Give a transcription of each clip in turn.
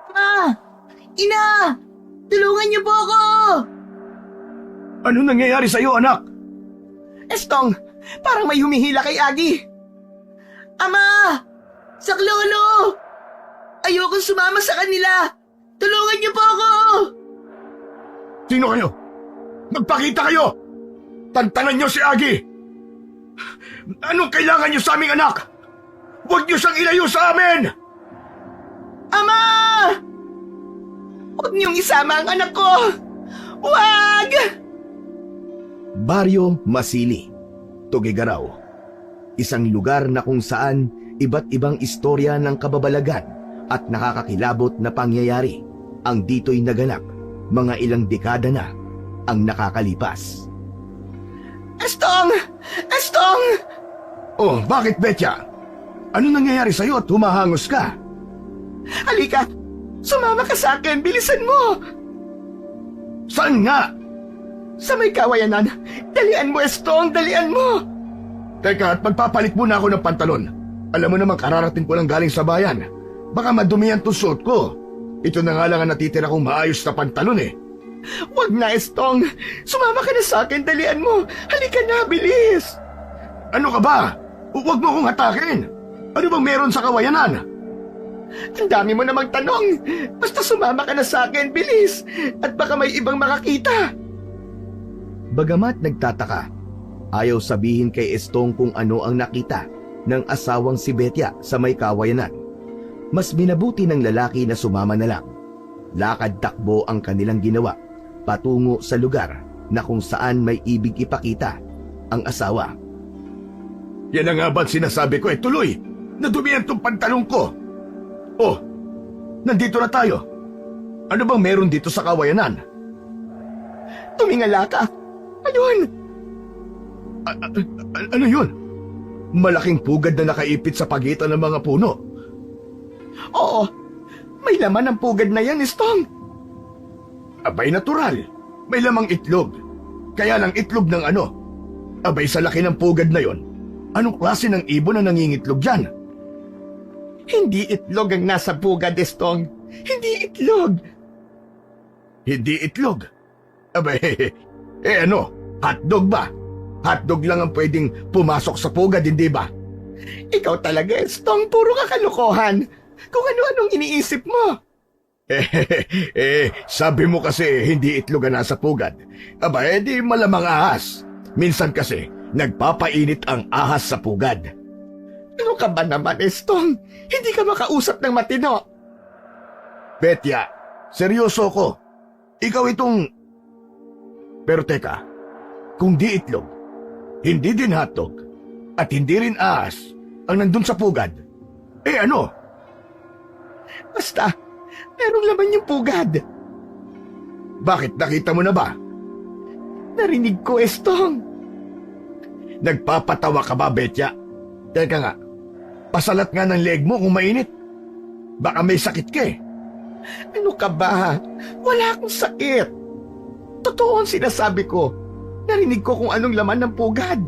Ma! Ina! Tulungan niyo po ako! Ano nangyayari sa'yo, anak? Estong, parang may humihila kay Agi. Ama! Saklolo! Ayokong sumama sa kanila! Tulungan niyo po ako! Sino kayo? Magpakita kayo! Tantanan niyo si Agi! Anong kailangan niyo sa aming anak? Huwag niyo siyang ilayo sa amin! Ama! Huwag niyong isama ang anak ko! Huwag! Baryo Masili, Tugigaraw. Isang lugar na kung saan iba't ibang istorya ng kababalagan at nakakakilabot na pangyayari ang dito'y naganap. Mga ilang dekada na ang nakakalipas. Estong! Estong! Oh, bakit, Betya? Ano nangyayari sa'yo at humahangos ka? Halika! Sumama ka sa akin! Bilisan mo! Saan nga? Sa may kawayanan! Dalian mo, Estong! Dalian mo! Teka, at magpapalit muna ako ng pantalon. Alam mo naman, kararating ko lang galing sa bayan. Baka madumi ang suot ko. Ito na nga lang ang natitira kong maayos na pantalon eh. Huwag na, Estong! Sumama ka na sa akin! Dalian mo! Halika na! Bilis! Ano ka ba? Huwag mo akong hatakin! Ano bang meron sa kawayanan? Ang dami mo namang tanong! Basta sumama ka na sa akin! Bilis! At baka may ibang makakita! Bagamat nagtataka, ayaw sabihin kay Estong kung ano ang nakita ng asawang si Betya sa may kawayanan. Mas minabuti ng lalaki na sumama na lang. Lakad-takbo ang kanilang ginawa patungo sa lugar na kung saan may ibig ipakita ang asawa. Yan ang nga ba't sinasabi ko eh, tuloy! Nadumihan tong pantalon ko! Oh, nandito na tayo. Ano bang meron dito sa kawayanan? Tumingala ka! Ayun! Ano yun? Malaking pugad na nakaipit sa pagitan ng mga puno. Oo! May laman ang pugad na yan, Estong! Abay natural, may lamang itlog. Kaya lang itlog ng ano? Abay sa laki ng pugad na yon, anong klase ng ibon na nangingitlog dyan? Hindi itlog ang nasa pugad, Estong! Hindi itlog! Hindi itlog? Abay, ano? Hotdog ba? Hotdog lang ang pwedeng pumasok sa pugad, hindi ba? Ikaw talaga, Estong! Puro ka kalokohan! Kung ano-anong iniisip mo! Sabi mo kasi hindi itlog ang nasa pugad. Aba, di malamang ahas. Minsan kasi, nagpapainit ang ahas sa pugad. Ano ka ba naman, Estong? Hindi ka makausap ng matino. Betya, seryoso ko. Ikaw itong... Pero teka, kung di itlog, hindi din hotdog, at hindi rin ahas ang nandun sa pugad, ano? Basta, merong laman yung pugad. Bakit, nakita mo na ba? Narinig ko, Estong. Nagpapatawa ka ba, Betya? Teka nga, pasalat nga ng leg mo kung mainit. Baka may sakit ka eh. Ano ka ba? Wala akong sakit. Totoo ang sinasabi ko. Narinig ko kung anong laman ng pugad.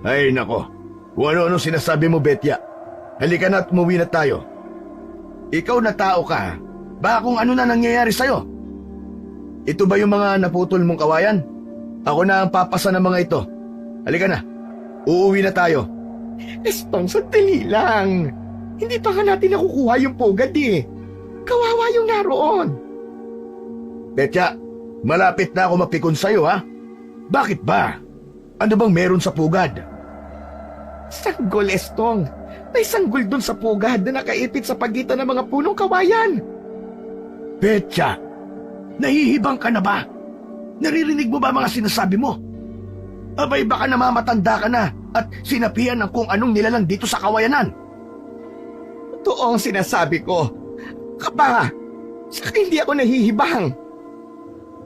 Ay nako, kung ano-ano sinasabi mo, Betya. Halika na at umuwi na tayo. Ikaw na tao ka, baka kung ano na nangyayari sa'yo. Ito ba yung mga naputol mong kawayan? Ako na ang papasa ng mga ito. Halika na, uuwi na tayo. Estong, sandali lang. Hindi pa nga natin nakukuha yung pugad eh. Kawawa yung naroon. Betya, malapit na ako mapikon sa'yo ha. Bakit ba? Ano bang meron sa pugad? Sanggol, Estong. May sanggol dun sa pugad na nakaipit sa pagitan ng mga punong kawayan. Betya, nahihibang ka na ba? Naririnig mo ba mga sinasabi mo? Abay baka namamatanda ka na at sinapian ng kung anong nilalang dito sa kawayanan. Totoo ang sinasabi ko. Kaba, saka hindi ako nahihibang.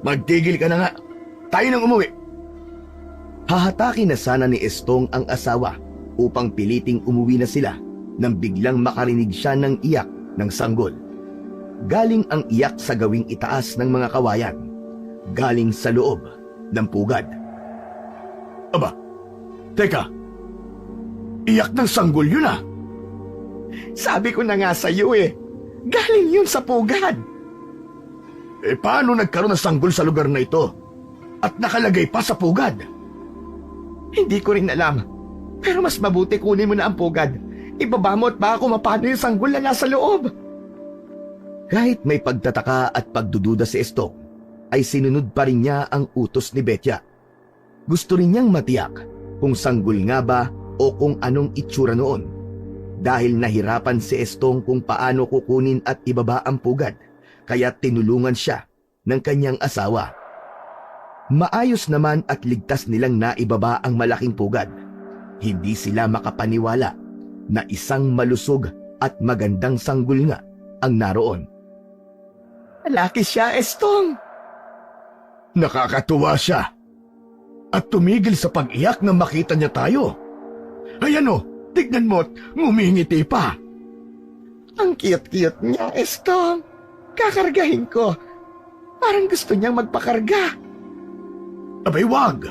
Magtigil ka na nga. Tayo nang umuwi. Hahatakin na sana ni Estong ang asawa upang piliting umuwi na sila nang biglang makarinig siya ng iyak ng sanggol. Galing ang iyak sa gawing itaas ng mga kawayan. Galing sa loob ng pugad. Aba, teka. Iyak ng sanggol yun ah. Sabi ko na nga sa iyo eh. Galing yun sa pugad. Paano nagkaroon ng sanggol sa lugar na ito? At nakalagay pa sa pugad? Hindi ko rin alam. Pero mas mabuti kunin mo na ang pugad. Ibaba mo at baka kumapano yung sanggol na nasa loob. Kahit may pagtataka at pagdududa si Estong, ay sinunod pa rin niya ang utos ni Betya. Gusto rin niyang matiyak kung sanggol nga ba o kung anong itsura noon. Dahil nahirapan si Estong kung paano kukunin at ibaba ang pugad, kaya tinulungan siya ng kanyang asawa. Maayos naman at ligtas nilang naibaba ang malaking pugad. Hindi sila makapaniwala na isang malusog at magandang sanggol nga ang naroon. Malaki siya, Estong. Nakakatuwa siya. At tumigil sa pag-iyak nang makita niya tayo. Ay ano, tignan mo't ngumingiti pa. Ang cute-cute niya, Estong. Kakargahin ko. Parang gusto niyang magpakarga. Abay wag,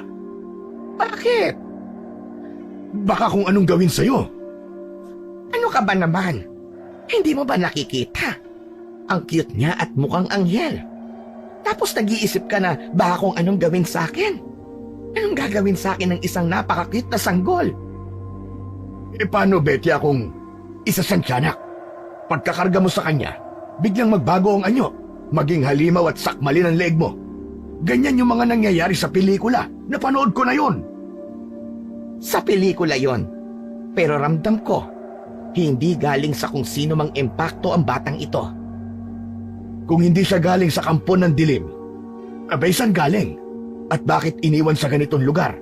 Bakit? baka kung anong gawin sa'yo. Ano ka ba naman? Hindi mo ba nakikita? Ang cute niya at mukhang anghel. Tapos nag-iisip ka na baka kung anong gawin sa akin. Anong gagawin sa akin ng isang napaka-cute na sanggol? Paano, Betya, kung isa siyang tiyanak? Pagkakarga mo sa kanya, biglang magbago ang anyo, maging halimaw at sakmalin ang leeg mo. Ganyan yung mga nangyayari sa pelikula. Napanood ko na yon. Sa pelikula yon. Pero ramdam ko, hindi galing sa kung sino mang impacto ang batang ito. Kung hindi siya galing sa kampo ng dilim, abay saan galing? At bakit iniwan sa ganitong lugar?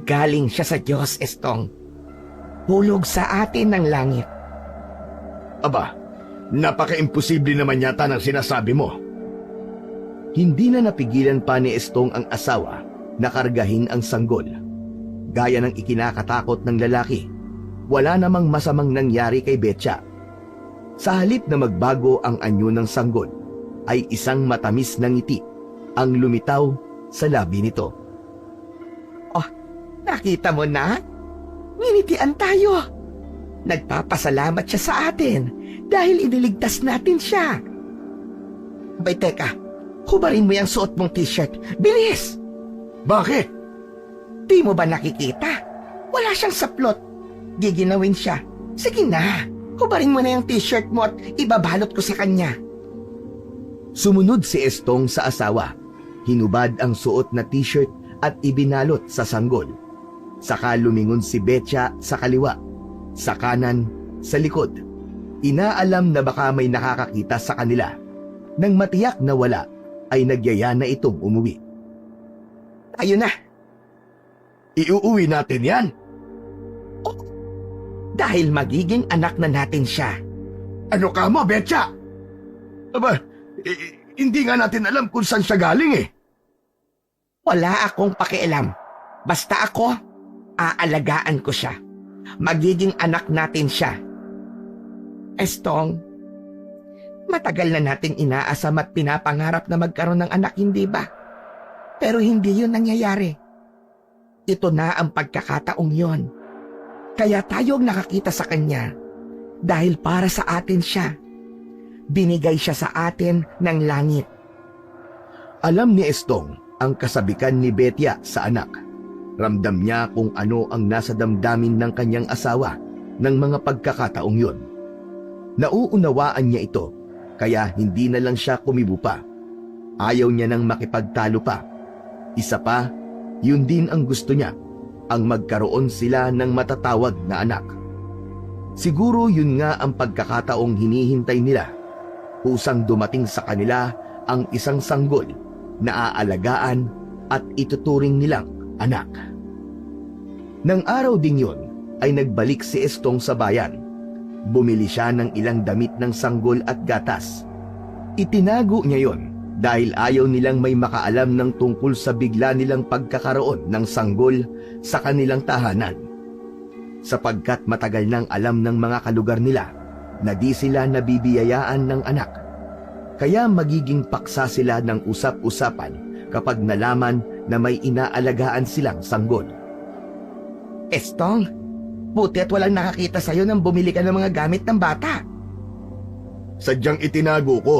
Galing siya sa Diyos, Estong. Hulog sa atin ng langit. Aba, napaka-imposible naman yata ng sinasabi mo. Hindi na napigilan pa ni Estong ang asawa na kargahin ang sanggol. Gaya ng ikinakatakot ng lalaki, wala namang masamang nangyari kay Betya. Sa halip na magbago ang anyo ng sanggol, ay isang matamis na ngiti ang lumitaw sa labi nito. Oh, nakita mo na? Nginitian tayo. Nagpapasalamat siya sa atin dahil iniligtas natin siya. Abay teka, hubarin mo yung suot mong t-shirt. Bilis! Bakit? Di mo ba nakikita? Wala siyang saplot. Giginawin siya. Sige na, hubarin mo na yung t-shirt mo at ibabalot ko sa kanya. Sumunod si Estong sa asawa. Hinubad ang suot na t-shirt at ibinalot sa sanggol. Saka lumingon si Betya sa kaliwa, sa kanan, sa likod. Inaalam na baka may nakakakita sa kanila. Nang matiyak na wala, ay nagyaya na itong umuwi. Tayo na. Iuuwi natin yan? Dahil magiging anak na natin siya. Ano ka mo, Betya? Aba, hindi nga natin alam kung saan siya galing eh. Wala akong pakialam. Basta ako, aalagaan ko siya. Magiging anak natin siya. Estong, matagal na nating inaasam at pinapangarap na magkaroon ng anak, hindi ba? Pero hindi yun nangyayari. Ito na ang pagkakataong yon. Kaya tayo ang nakakita sa kanya dahil para sa atin siya. Binigay siya sa atin ng langit. Alam ni Estong ang kasabikan ni Betya sa anak. Ramdam niya kung ano ang nasa damdamin ng kanyang asawa ng mga pagkakataong yun. Nauunawaan niya ito, kaya hindi na lang siya kumibo pa. Ayaw niya nang makipagtalo pa. Isa pa, yun din ang gusto niya, ang magkaroon sila ng matatawag na anak. Siguro yun nga ang pagkakataong hinihintay nila. Kusang dumating sa kanila ang isang sanggol na aalagaan at ituturing nilang anak. Nang araw ding yun, ay nagbalik si Estong sa bayan. Bumili siya ng ilang damit ng sanggol at gatas. Itinago niya yon dahil ayaw nilang may makaalam ng tungkol sa bigla nilang pagkakaroon ng sanggol sa kanilang tahanan. Sapagkat matagal nang alam ng mga kalugar nila na di sila nabibiyayaan ng anak. Kaya magiging paksa sila ng usap-usapan kapag nalaman na may inaalagaan silang sanggol. Estong, buti at walang nakakita sa'yo nang bumili ka ng mga gamit ng bata. Sadyang itinago ko.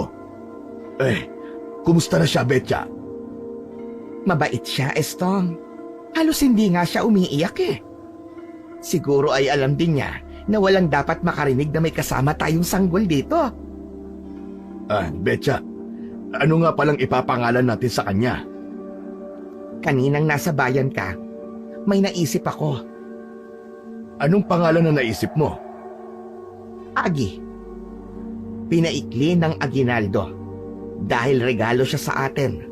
Kumusta na siya, Betya? Mabait siya, Estong. Halos hindi nga siya umiiyak eh. Siguro ay alam din niya na walang dapat makarinig na may kasama tayong sanggol dito. Betya, ano nga palang ipapangalan natin sa kanya? Kaninang nasa bayan ka, may naisip ako. Anong pangalan na naisip mo? Agi. Pinaikli ng Aguinaldo dahil regalo siya sa atin.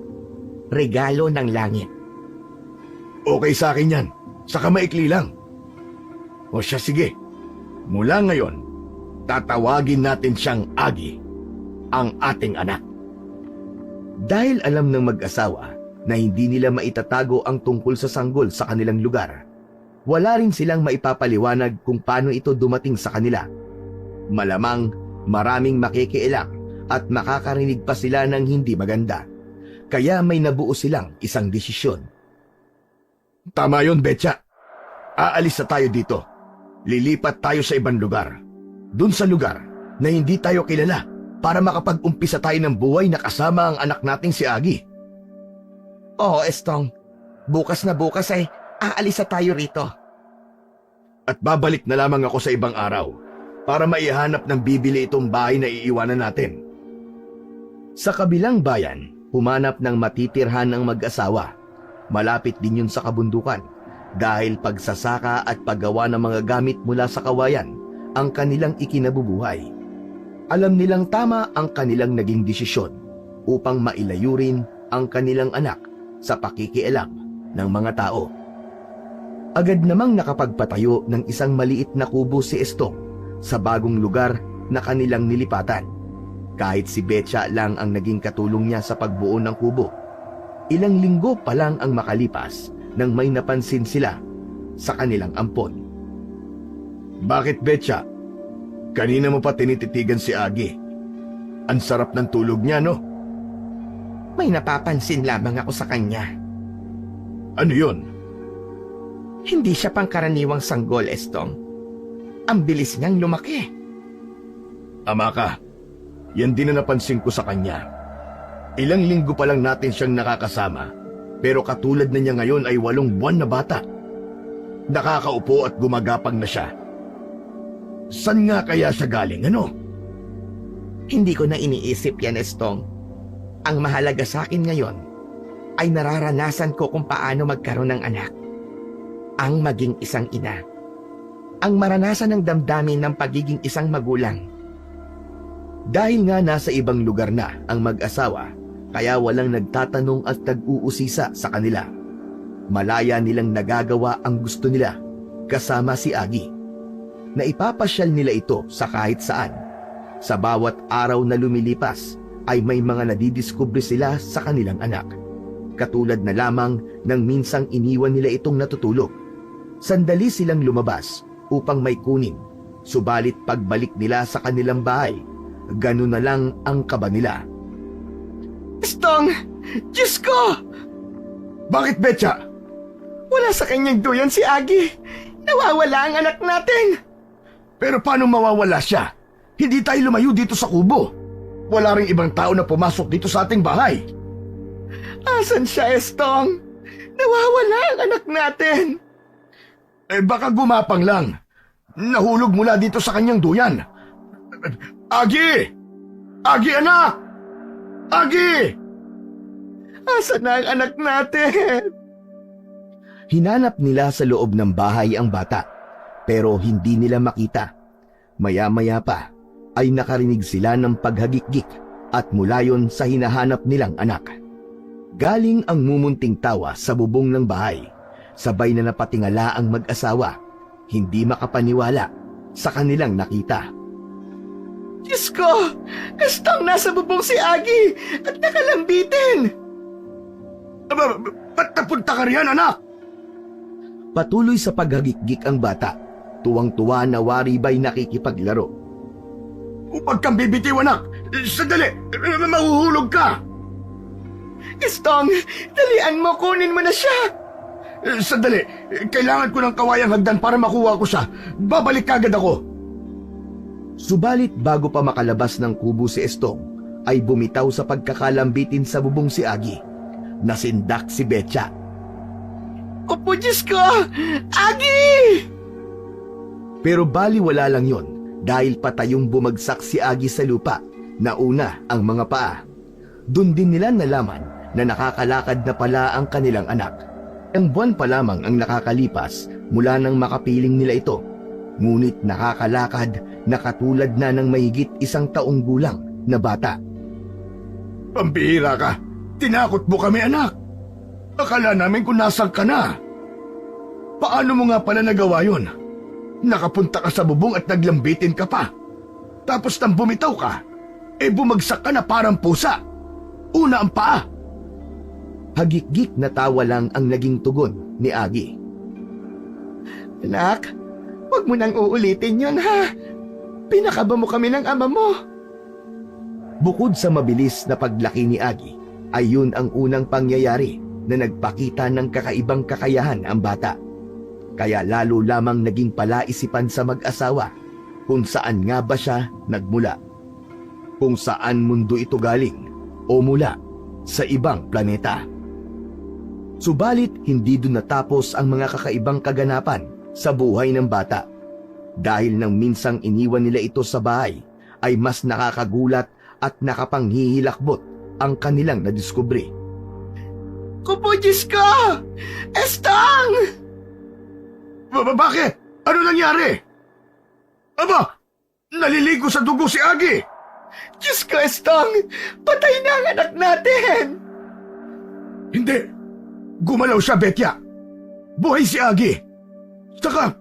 Regalo ng langit. Okay sa akin yan. Saka maikli lang. O siya, sige. Mula ngayon, tatawagin natin siyang Agi, ang ating anak. Dahil alam ng mag-asawa na hindi nila maitatago ang tungkol sa sanggol sa kanilang lugar, wala rin silang maipapaliwanag kung paano ito dumating sa kanila. Malamang maraming makikialam at makakarinig pa sila ng hindi maganda. Kaya may nabuo silang isang desisyon. Tama yun, Betya. Aalis na tayo dito. Lilipat tayo sa ibang lugar. Dun sa lugar na hindi tayo kilala para makapag-umpisa tayo ng buhay na kasama ang anak nating si Agi. Oo, Estong. Bukas na bukas ay aalis na tayo rito. At babalik na lamang ako sa ibang araw para maihanap ng bibili itong bahay na iiwanan natin. Sa kabilang bayan, humanap ng matitirhan ng mag-asawa. Malapit din yun sa kabundukan dahil pagsasaka at paggawa ng mga gamit mula sa kawayan ang kanilang ikinabubuhay. Alam nilang tama ang kanilang naging desisyon upang mailayo rin ang kanilang anak sa pakikialam ng mga tao. Agad namang nakapagpatayo ng isang maliit na kubo si Estong sa bagong lugar na kanilang nilipatan. Kahit si Betya lang ang naging katulong niya sa pagbuo ng kubo. Ilang linggo pa lang ang makalipas nang may napansin sila sa kanilang ampon. Bakit, Betya? Kanina mo pa tinititigan si Agi. Ang sarap ng tulog niya, no? May napapansin lamang ako sa kanya. Ano yun? Hindi siya pangkaraniwang sanggol, Estong. Ang bilis niyang lumaki. Ama ka, yan din na napansin ko sa kanya. Ilang linggo pa lang natin siyang nakakasama, pero katulad na niya ngayon ay 8 buwan na bata. Nakakaupo at gumagapang na siya. San nga kaya siya galing, ano? Hindi ko na iniisip yan, Estong. Ang mahalaga sa akin ngayon ay nararanasan ko kung paano magkaroon ng anak. Ang maging isang ina. Ang maranasan ng damdamin ng pagiging isang magulang. Dahil nga nasa ibang lugar na ang mag-asawa, kaya walang nagtatanong at nag-uusisa sa kanila. Malaya nilang nagagawa ang gusto nila kasama si Agi. Naipapasyal nila ito sa kahit saan. Sa bawat araw na lumilipas ay may mga nadidiskubre sila sa kanilang anak. Katulad na lamang ng minsang iniwan nila itong natutulog. Sandali silang lumabas upang may kunin. Subalit pagbalik nila sa kanilang bahay, ganun na lang ang kaba nila. Estong! Diyos ko! Bakit, Betya? Wala sa kanyang duyan si Agi. Nawawala ang anak natin. Pero paano mawawala siya? Hindi tayo lumayo dito sa kubo. Wala ring ibang tao na pumasok dito sa ating bahay. Asan siya, Estong? Nawawala ang anak natin. Baka gumapang lang. Nahulog mula dito sa kanyang duyan. Agi! Agi, anak! Agi! Asan na ang anak natin? Hinanap nila sa loob ng bahay ang bata, pero hindi nila makita. Maya-maya pa ay nakarinig sila ng paghagikgik at mula yon sa hinahanap nilang anak. Galing ang mumunting tawa sa bubong ng bahay, sabay na napatingala ang mag-asawa, hindi makapaniwala sa kanilang nakita. Diyos ko! Estong, nasa bubong si Agi at nakalambitin! Ba't napunta ka riyan, anak? Patuloy sa paghagikgik ang bata, tuwang-tuwa na wari ba'y nakikipaglaro. Huwag kang bibitiw, anak! Sandali! Mahuhulog ka! Estong, dalian mo, kunin mo na siya! Sandali! Kailangan ko ng kawayang hagdan para makuha ko siya. Babalik kagad ako. Subalit bago pa makalabas ng kubo si Estong, ay bumitaw sa pagkakalambitin sa bubong si Agi. Nasindak si Betya. Opo, Diyos ko! Agi! Pero baliwala lang yon dahil patayong bumagsak si Agi sa lupa, nauna ang mga paa. Doon din nila nalaman na nakakalakad na pala ang kanilang anak. Ang buwan pa lamang ang nakakalipas mula nang makapiling nila ito. Ngunit nakakalakad na katulad na ng mahigit 1 taong gulang na bata. Pambihira ka! Tinakot mo kami, anak! Akala namin kung nasan ka na. Paano mo nga pala nagawa yun? Nakapunta ka sa bubong at naglambitin ka pa. Tapos nang bumitaw ka, bumagsak ka na parang pusa. Una ang paa. Hagik-gik na tawa lang ang naging tugon ni Agi. Anak, huwag mo nang uulitin yun, ha? Pinakaba mo kami ng ama mo. Bukod sa mabilis na paglaki ni Agi, ay yun ang unang pangyayari na nagpakita ng kakaibang kakayahan ang bata. Kaya lalo lamang naging palaisipan sa mag-asawa kung saan nga ba siya nagmula. Kung saan mundo ito galing o mula sa ibang planeta. Subalit hindi doon natapos ang mga kakaibang kaganapan sa buhay ng bata. Dahil nang minsang iniwan nila ito sa bahay, ay mas nakakagulat at nakapanghihilakbot ang kanilang nadiskubre. Kupo, Diyos ko! Estang! Bakit? Ano nangyari? Aba! Naliligo sa dugo si Agi! Diyos ko, Estang! Patay na ang anak natin! Hindi! Gumalaw siya, Betya! Buhay si Agi! Saka,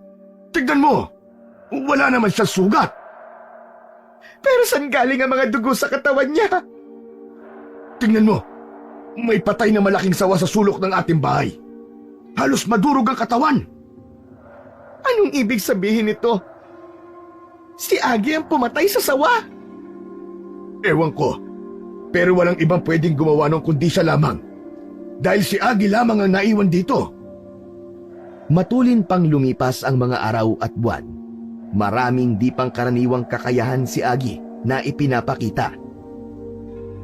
tignan mo! Wala naman siya sugat! Pero saan galing ang mga dugo sa katawan niya? Tingnan mo! May patay na malaking sawa sa sulok ng ating bahay. Halos madurog ang katawan! Anong ibig sabihin nito? Si Agi ang pumatay sa sawa? Ewan ko. Pero walang ibang pwedeng gumawa ng kundi siya lamang. Dahil si Agi lamang ang naiwan dito. Matulin pang lumipas ang mga araw at buwan. Maraming di pangkaraniwang kakayahan si Agi na ipinapakita.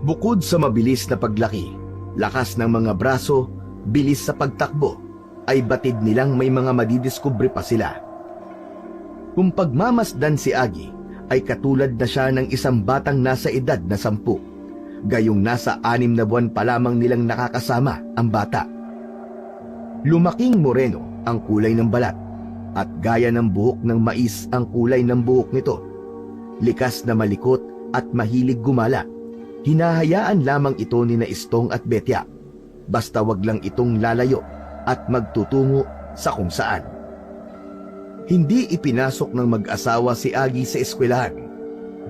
Bukod sa mabilis na paglaki, lakas ng mga braso, bilis sa pagtakbo, ay batid nilang may mga madidiskubre pa sila. Kung pagmamasdan si Agi, ay katulad na siya ng isang batang nasa edad na 10. Gayong nasa 6 na buwan pa lamang nilang nakakasama ang bata. Lumaking moreno ang kulay ng balat, at gaya ng buhok ng mais ang kulay ng buhok nito. Likas na malikot at mahilig gumala. Hinahayaan lamang ito ni na Estong at Betya. Basta wag lang itong lalayo at magtutungo sa kung saan. Hindi ipinasok ng mag-asawa si Agi sa eskwelahan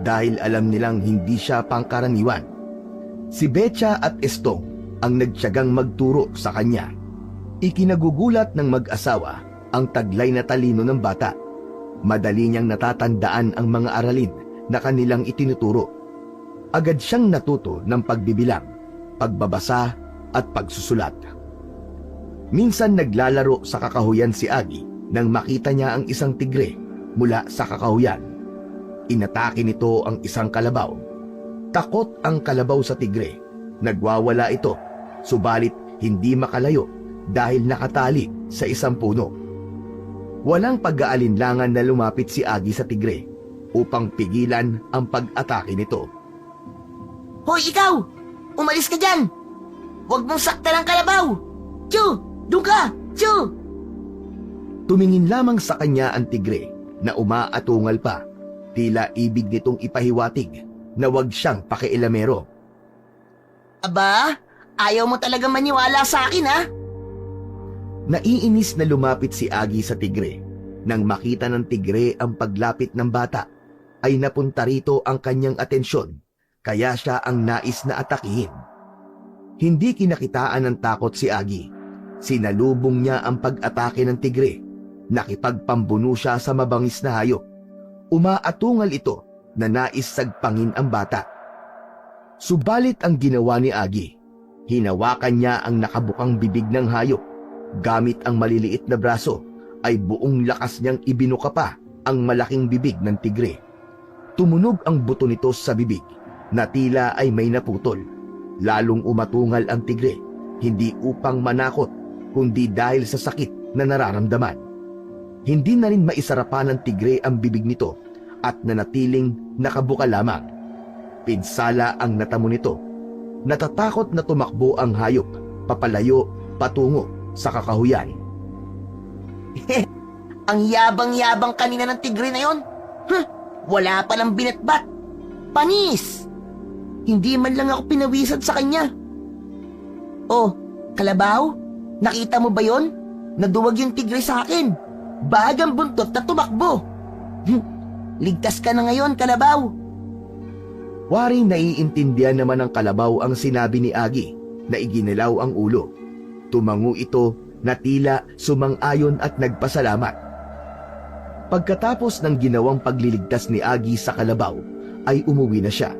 dahil alam nilang hindi siya pangkaraniwan. Si Betya at Estong ang nagtiyagang magturo sa kanya. Ikinagugulat ng mag-asawa ang taglay na talino ng bata. Madali niyang natatandaan ang mga aralin na kanilang itinuturo. Agad siyang natuto ng pagbibilang, pagbabasa at pagsusulat. Minsan naglalaro sa kakahuyan si Agi nang makita niya ang isang tigre mula sa kakahuyan. Inatake nito ang isang kalabaw. Takot ang kalabaw sa tigre. Nagwawala ito, subalit hindi makalayo dahil nakatali sa isang puno. Walang pag-aalinlangan na lumapit si Agi sa tigre upang pigilan ang pag-atake nito. Hoy, ikaw! Umalis ka dyan! Huwag mong sakta ng kalabaw! Chu! Doon ka! Chu! Tumingin lamang sa kanya ang tigre na umaatungal pa. Tila ibig nitong ipahiwatig na wag siyang pakialamero. Aba, ayaw mo talaga maniwala sa akin, ha? Naiinis na lumapit si Agi sa tigre. Nang makita ng tigre ang paglapit ng bata, ay napunta rito ang kanyang atensyon, kaya siya ang nais na atakihin. Hindi kinakitaan ng takot si Agi. Sinalubong niya ang pag-atake ng tigre. Nakipagpambuno siya sa mabangis na hayop. Umaatungal ito na nais sagpangin ang bata. Subalit ang ginawa ni Agi, hinawakan niya ang nakabukang bibig ng hayop. Gamit ang maliliit na braso, ay buong lakas niyang ibinuka pa ang malaking bibig ng tigre. Tumunog ang buto nito sa bibig na tila ay may naputol. Lalong umatungal ang tigre, hindi upang manakot, kundi dahil sa sakit na nararamdaman. Hindi na rin maisarapan ng tigre ang bibig nito at nanatiling nakabuka lamang. Pinsala ang natamo nito. Natatakot na tumakbo ang hayop, papalayo, patungo sa kakahuyan. Ang yabang-yabang kanina ng tigre na yon. Wala palang binatbat. Panis! Hindi man lang ako pinawisan sa kanya. Oh, Kalabaw, nakita mo ba yon? Naduwag yung tigre sa akin. Bahagang buntot na tumakbo. Ligtas ka na ngayon, Kalabaw. Waring naiintindihan naman ng Kalabaw ang sinabi ni Agi na iginilaw ang ulo. Tumango ito na tila sumang-ayon at nagpasalamat. Pagkatapos ng ginawang pagliligtas ni Agi sa Kalabaw, ay umuwi na siya.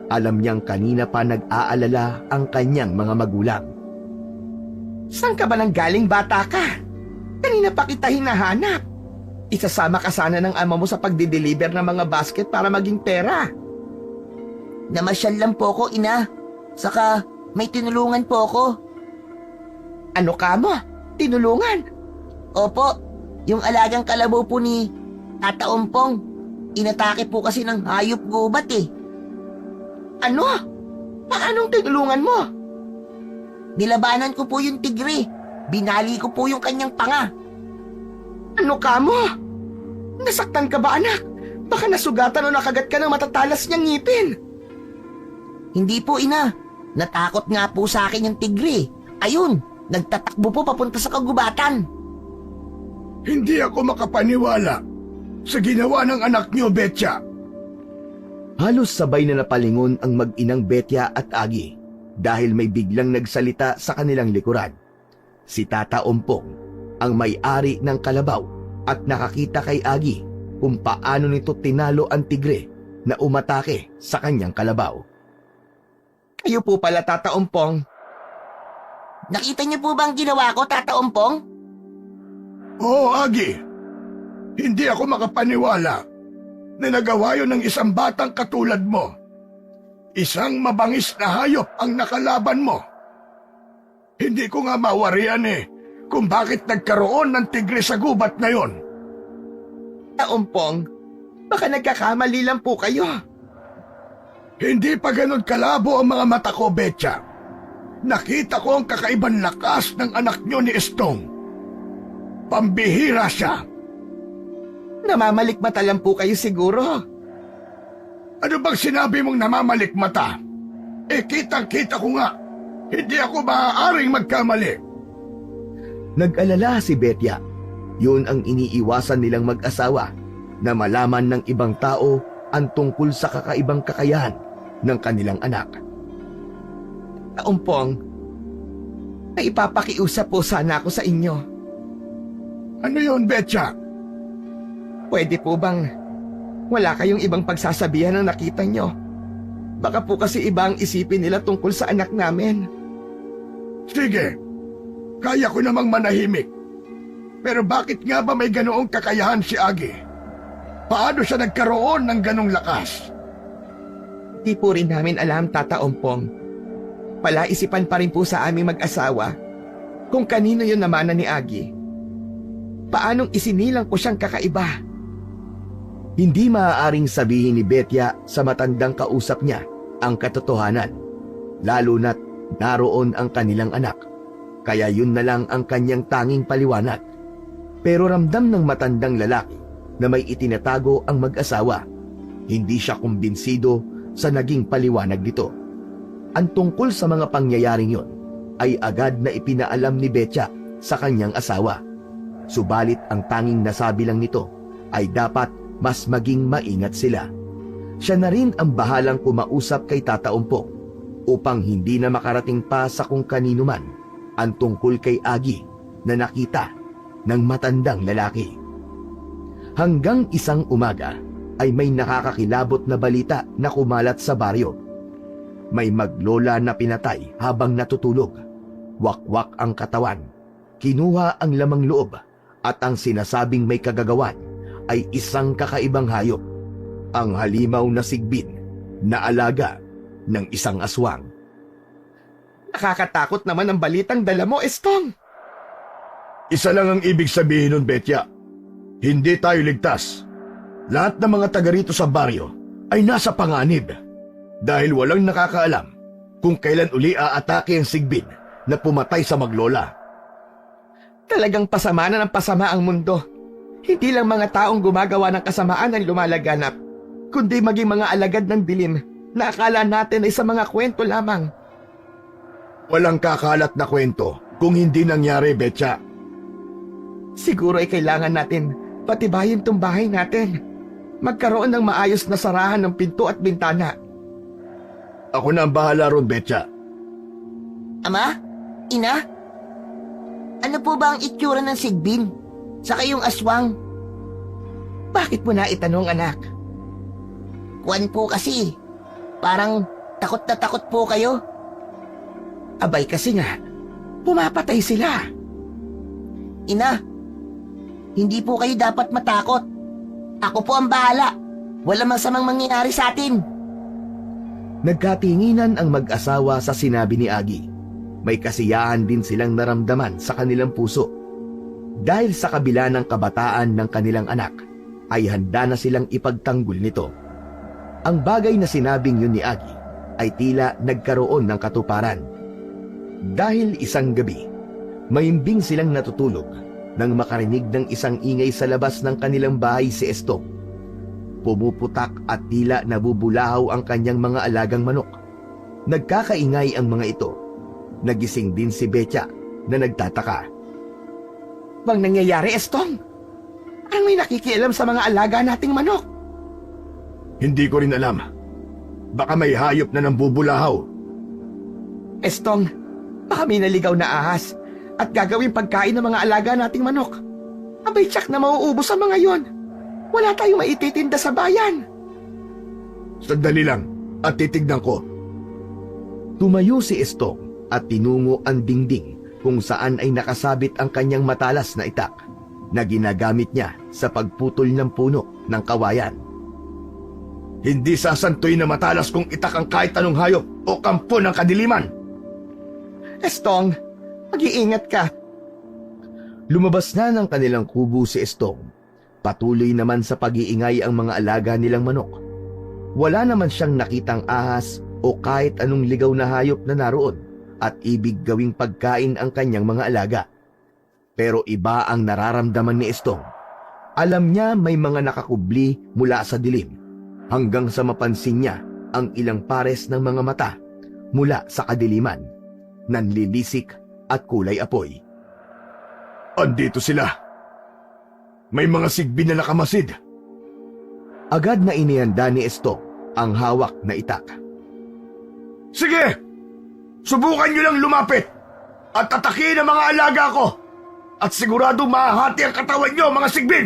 Alam niyang kanina pa nag-aalala ang kanyang mga magulang. Saan ka ba nang galing, bata ka? Kanina pa kita hinahanap. Isasama ka sana ng ama mo sa pagdi-deliver ng mga basket para maging pera. Namasyal lang po ko, ina. Saka may tinulungan po ako. Ano ka mo? Tinulungan? Opo, yung alagang kalabaw po ni Tata Ompong. Inatake po kasi ng hayop gubat eh. Ano? Paanong tinulungan mo? Nilabanan ko po yung tigre. Binali ko po yung kanyang panga. Ano ka mo? Nasaktan ka ba, anak? Baka nasugatan o nakagat ka ng matatalas niyang ngipin. Hindi po, ina. Natakot nga po sa akin yung tigre. Ayun, nagtatakbo po papunta sa kagubatan. Hindi ako makapaniwala sa ginawa ng anak niyo, Betya. Halos sabay na napalingon ang mag-inang Betya at Agi dahil may biglang nagsalita sa kanilang likuran. Si Tata Ompong, ang may-ari ng Kalabaw, at nakakita kay Agi kung paano nito tinalo ang tigre na umatake sa kanyang kalabaw. Kayo po pala, Tata Ompong. Nakita niyo po ba ang ginawa ko, Tata Ompong? Oo, Agi. Hindi ako makapaniwala na nagawa yun ng isang batang katulad mo. Isang mabangis na hayop ang nakalaban mo. Hindi ko nga mawarian kung bakit nagkaroon ng tigre sa gubat na yon. Tata Ompong, baka nagkakamali lang po kayo. Hindi pa ganun kalabo ang mga mata ko, Betya. Nakita ko ang kakaibang lakas ng anak nyo ni Estong. Pambihira siya. Namamalikmata lang po kayo siguro. Ano bang sinabi mong namamalikmata? Kitang-kita ko nga. Hindi ako maaaring magkamali. Nag-alala si Betya. Yun ang iniiwasan nilang mag-asawa, na malaman ng ibang tao ang tungkol sa kakaibang kakayahan ng kanilang anak. Tata Ompong, may ipapakiusap po sana ako sa inyo. Ano yun, Betya? Pwede po bang wala kayong ibang pagsasabihan ng nakita nyo? Baka po kasi iba ang isipin nila tungkol sa anak namin. Sige, kaya ko namang manahimik. Pero bakit nga ba may ganoong kakayahan si Agi? Paano siya nagkaroon ng ganong lakas? Di po rin namin alam, Tata Ompong. Palaisipan pa rin po sa aming mag-asawa kung kanino yun namanan ni Agi. Paanong isinilang ko siyang kakaiba? Hindi maaaring sabihin ni Betya sa matandang kausap niya ang katotohanan, lalo na't naroon ang kanilang anak. Kaya yun na lang ang kanyang tanging paliwanag. Pero ramdam ng matandang lalaki na may itinatago ang mag-asawa. Hindi siya kumbinsido sa naging paliwanag nito. Ang tungkol sa mga pangyayaring yon ay agad na ipinaalam ni Betya sa kanyang asawa. Subalit ang tanging nasabi lang nito ay dapat mas maging maingat sila. Siya na rin ang bahalang kumausap kay Tata Ompong upang hindi na makarating pa sa kung kanino man ang tungkol kay Agi na nakita ng matandang lalaki. Hanggang isang umaga ay may nakakakilabot na balita na kumalat sa baryo. May maglola na pinatay habang natutulog. Wakwak ang katawan. Kinuha ang lamang loob at ang sinasabing may kagagawan ay isang kakaibang hayop. ang halimaw na sigbin na alaga ng isang aswang. Nakakatakot naman ang balitang dala mo, Estong. Isa lang ang ibig sabihin nun, Betya. Hindi tayo ligtas. Lahat ng mga taga rito sa baryo ay nasa panganib dahil walang nakakaalam kung kailan uli aatake ang sigbin na pumatay sa maglola. Talagang pasama na ng pasama ang mundo. Hindi lang mga taong gumagawa ng kasamaan ang lumalaganap, kundi maging mga alagad ng dilim na akala natin ay sa mga kwento lamang. Walang kakalat na kwento kung hindi nangyari, Betya. Siguro ay kailangan natin patibayin tong bahay natin. Magkaroon ng maayos na sarahan ng pinto at bintana. Ako na ang bahala ron, Betya. Ama? Ina? Ano po ba ang itsura ng sigbin? Saka yung aswang? Bakit mo na itanong, anak? Kuwan po kasi. Parang takot na takot po kayo. Abay kasi nga, pumapatay sila. Ina, hindi po kayo dapat matakot. Ako po ang bahala. Walang masamang mangyayari sa atin. Nagkatinginan ang mag-asawa sa sinabi ni Agi. May kasiyahan din silang naramdaman sa kanilang puso. Dahil sa kabila ng kabataan ng kanilang anak, ay handa na silang ipagtanggol nito. Ang bagay na sinabing yun ni Agi ay tila nagkaroon ng katuparan. Dahil isang gabi, mahimbing silang natutulog nang makarinig ng isang ingay sa labas ng kanilang bahay si Estong. Pumuputak at tila nabubulahaw ang kanyang mga alagang manok. Nagkakaingay ang mga ito. Nagising din si Betya na nagtataka. Bang nangyayari, Estong? Ang may nakikialam sa mga alaga nating manok? Hindi ko rin alam. Baka may hayop na nambubulahaw. Estong, baka may naligaw na ahas at gagawing pagkain ng mga alaga nating manok. Abay, tsak na mauubos ang mga yon. Wala tayong maititinda sa bayan. Sandali lang at titignan ko. Tumayo si Estong at tinungo ang dingding kung saan ay nakasabit ang kanyang matalas na itak na ginagamit niya sa pagputol ng puno ng kawayan. Hindi sasantoy na matalas kung itak ang kahit anong hayop o kampo ng kadiliman. Estong, mag-iingat ka. Lumabas na ng kanilang kubo si Estong. Patuloy naman sa pag-iingay ang mga alaga nilang manok. Wala naman siyang nakitang ahas o kahit anong ligaw na hayop na naroon at ibig gawing pagkain ang kanyang mga alaga. Pero iba ang nararamdaman ni Estong. Alam niya may mga nakakubli mula sa dilim hanggang sa mapansin niya ang ilang pares ng mga mata mula sa kadiliman, nanlilisik at kulay apoy. Andito sila. May mga sigbin na nakamasid. Agad na inihanda ni Estong ang hawak na itak. Sige! Subukan nyo lang lumapit at atakihin ang mga alaga ko. At siguradong mahahati ang katawan nyo, mga sigbin!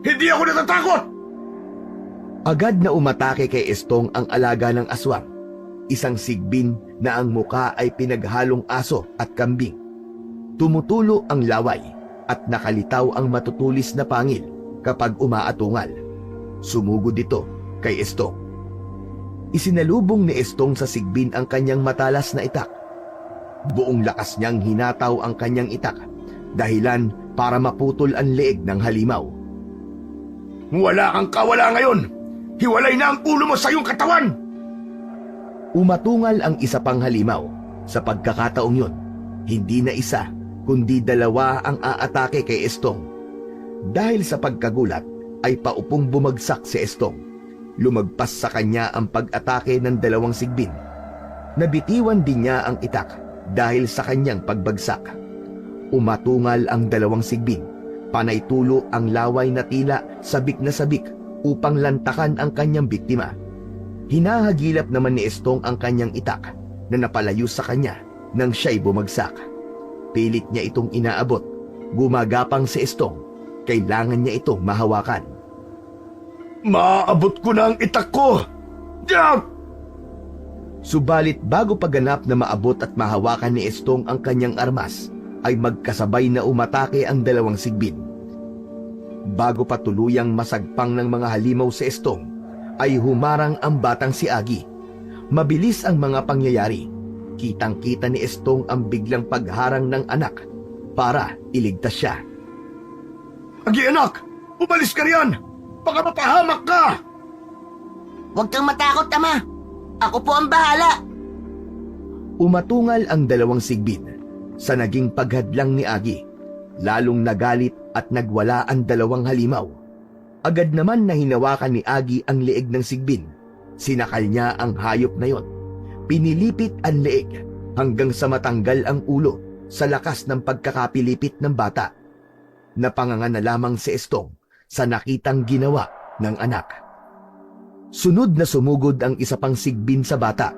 Hindi ako natatakot! Agad na umatake kay Estong ang alaga ng aswang, isang sigbin na ang muka ay pinaghalong aso at kambing. Tumutulo ang laway at nakalitaw ang matutulis na pangil kapag umaatungal. Sumugod ito kay Estong. Isinalubong ni Estong sa sigbin ang kanyang matalas na itak. Buong lakas niyang hinataw ang kanyang itak, dahilan para maputol ang leeg ng halimaw. Wala kang kawala ngayon! Hiwalay na ang ulo mo sa iyong katawan! Umatungal ang isa pang halimaw. Sa pagkakataong yun, hindi na isa, kundi dalawa ang aatake kay Estong. Dahil sa pagkagulat, ay paupong bumagsak si Estong. Lumagpas sa kanya ang pag-atake ng dalawang sigbin. Nabitiwan din niya ang itak dahil sa kanyang pagbagsak. Umatungal ang dalawang sigbin. Panay tulo ang laway na tila sabik na sabik upang lantakan ang kanyang biktima. Hinahagilap naman ni Estong ang kanyang itak na napalayo sa kanya nang siya'y bumagsak. Pilit niya itong inaabot. Gumagapang si Estong. Kailangan niya itong mahawakan. Maaabot ko na ang itak ko! Diyan! Subalit bago paganap na maabot at mahawakan ni Estong ang kanyang armas, ay magkasabay na umatake ang dalawang sigbin. Bago pa tuluyang masagpang ng mga halimaw si Estong, ay humarang ang batang si Agi. Mabilis ang mga pangyayari. Kitang-kita ni Estong ang biglang pagharang ng anak para iligtas siya. Agi anak! Umalis ka riyan! Baka mapahamak ka! Huwag kang matakot, Ama. Ako po ang bahala. Umatungal ang dalawang sigbin sa naging paghadlang ni Agi. Lalong nagalit at nagwala ang dalawang halimaw. Agad naman na hinawakan ni Agi ang leeg ng sigbin. Sinakal niya ang hayop na yon. Pinilipit ang leeg hanggang sa matanggal ang ulo sa lakas ng pagkakapilipit ng bata. Napanganga na lamang si Estong sa nakitang ginawa ng anak. Sunod na sumugod ang isa pang sigbin sa bata.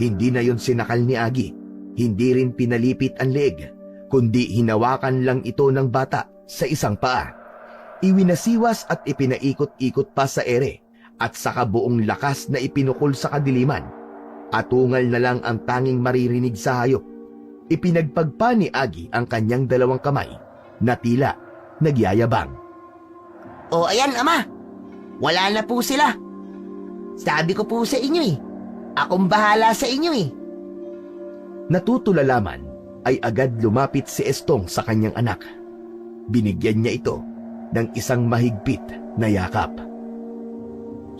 Hindi na yon sinakal ni Agi. Hindi rin pinalipit ang leeg, kundi hinawakan lang ito ng bata sa isang paa. Iwinasiwas at ipinaikot-ikot pa sa ere at saka buong lakas na ipinukol sa kadiliman. Atungal na lang ang tanging maririnig sa hayop. Ipinagpagpa ni Agi ang kanyang dalawang kamay na tila nagyayabang. O ayan, Ama. Wala na po sila. Sabi ko po sa inyo eh. Akong bahala sa inyo eh. Natutulalaman ay agad lumapit si Estong sa kanyang anak. Binigyan niya ito ng isang mahigpit na yakap.